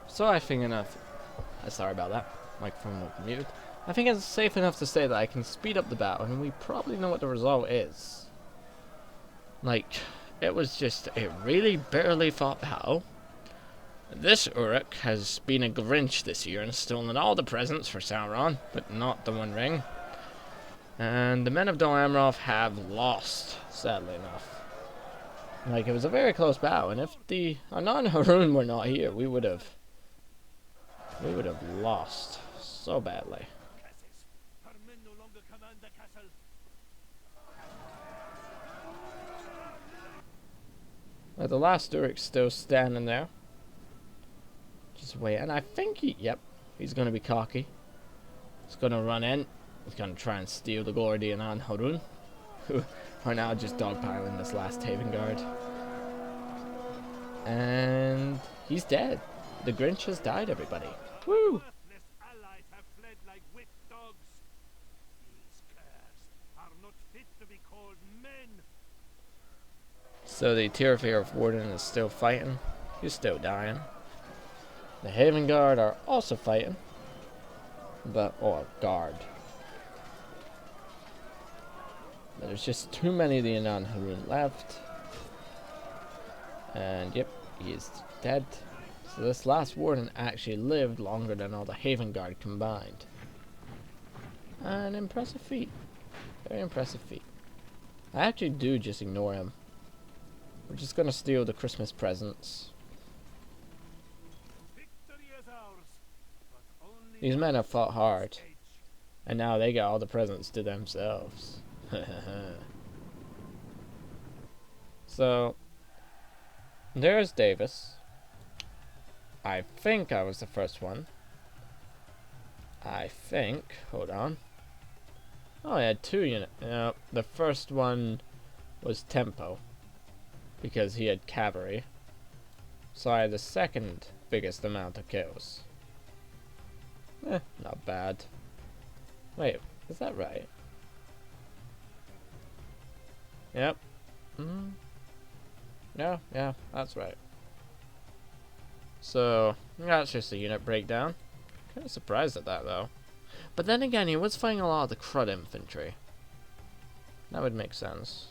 So I think enough. Sorry about that. Microphone was muted. I think it's safe enough to say that I can speed up the battle, and we probably know what the result is. Like, it was just a really barely fought battle. This Uruk has been a Grinch this year and stolen all the presents for Sauron, but not the One Ring. And the men of Dol Amroth have lost, sadly enough. Like, it was a very close battle, and if the Anan Haroun were not here, we would have lost so badly. Cassis, our men no longer command the castle. But the last Uruk's still standing there. Just wait, and I think he's going to be cocky. He's going to run in. He's going to try and steal the glory of the Anan Haroun, who are now just dogpiling this last Haven Guard. And he's dead. The Grinch has died, everybody. Woo! Worthless allies have fled like whipped dogs. These cursed are not fit to be called men. So the Tirafir Warden is still fighting. He's still dying. The Haven Guard are also fighting. Guard. But there's just too many of the Anan Haroun left. And yep, he is dead. So this last Warden actually lived longer than all the Haven Guard combined. An impressive feat. Very impressive feat. I actually do just ignore him. We're just gonna steal the Christmas presents. Victory is ours, but only These men have fought hard. seige. And now they got all the presents to themselves. So, there's Davis. I think I was the first one. I think. Hold on. Oh, I had 2 units. No, the first one was Tempo, because he had cavalry. So I had the second biggest amount of kills. Not bad. Wait, is that right? Yep. Yeah, that's right. So, that's just a unit breakdown. Kind of surprised at that, though. But then again, he was fighting a lot of the Crud infantry. That would make sense.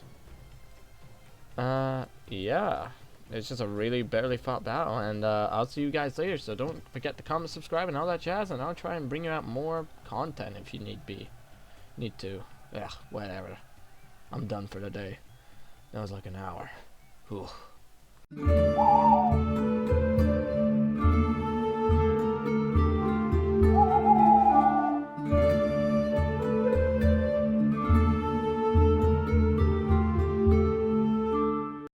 Yeah. It's just a really barely fought battle, and I'll see you guys later, so don't forget to comment, subscribe, and all that jazz, and I'll try and bring you out more content if you need to. Yeah, whatever. I'm done for the day. That was like an hour. Whew.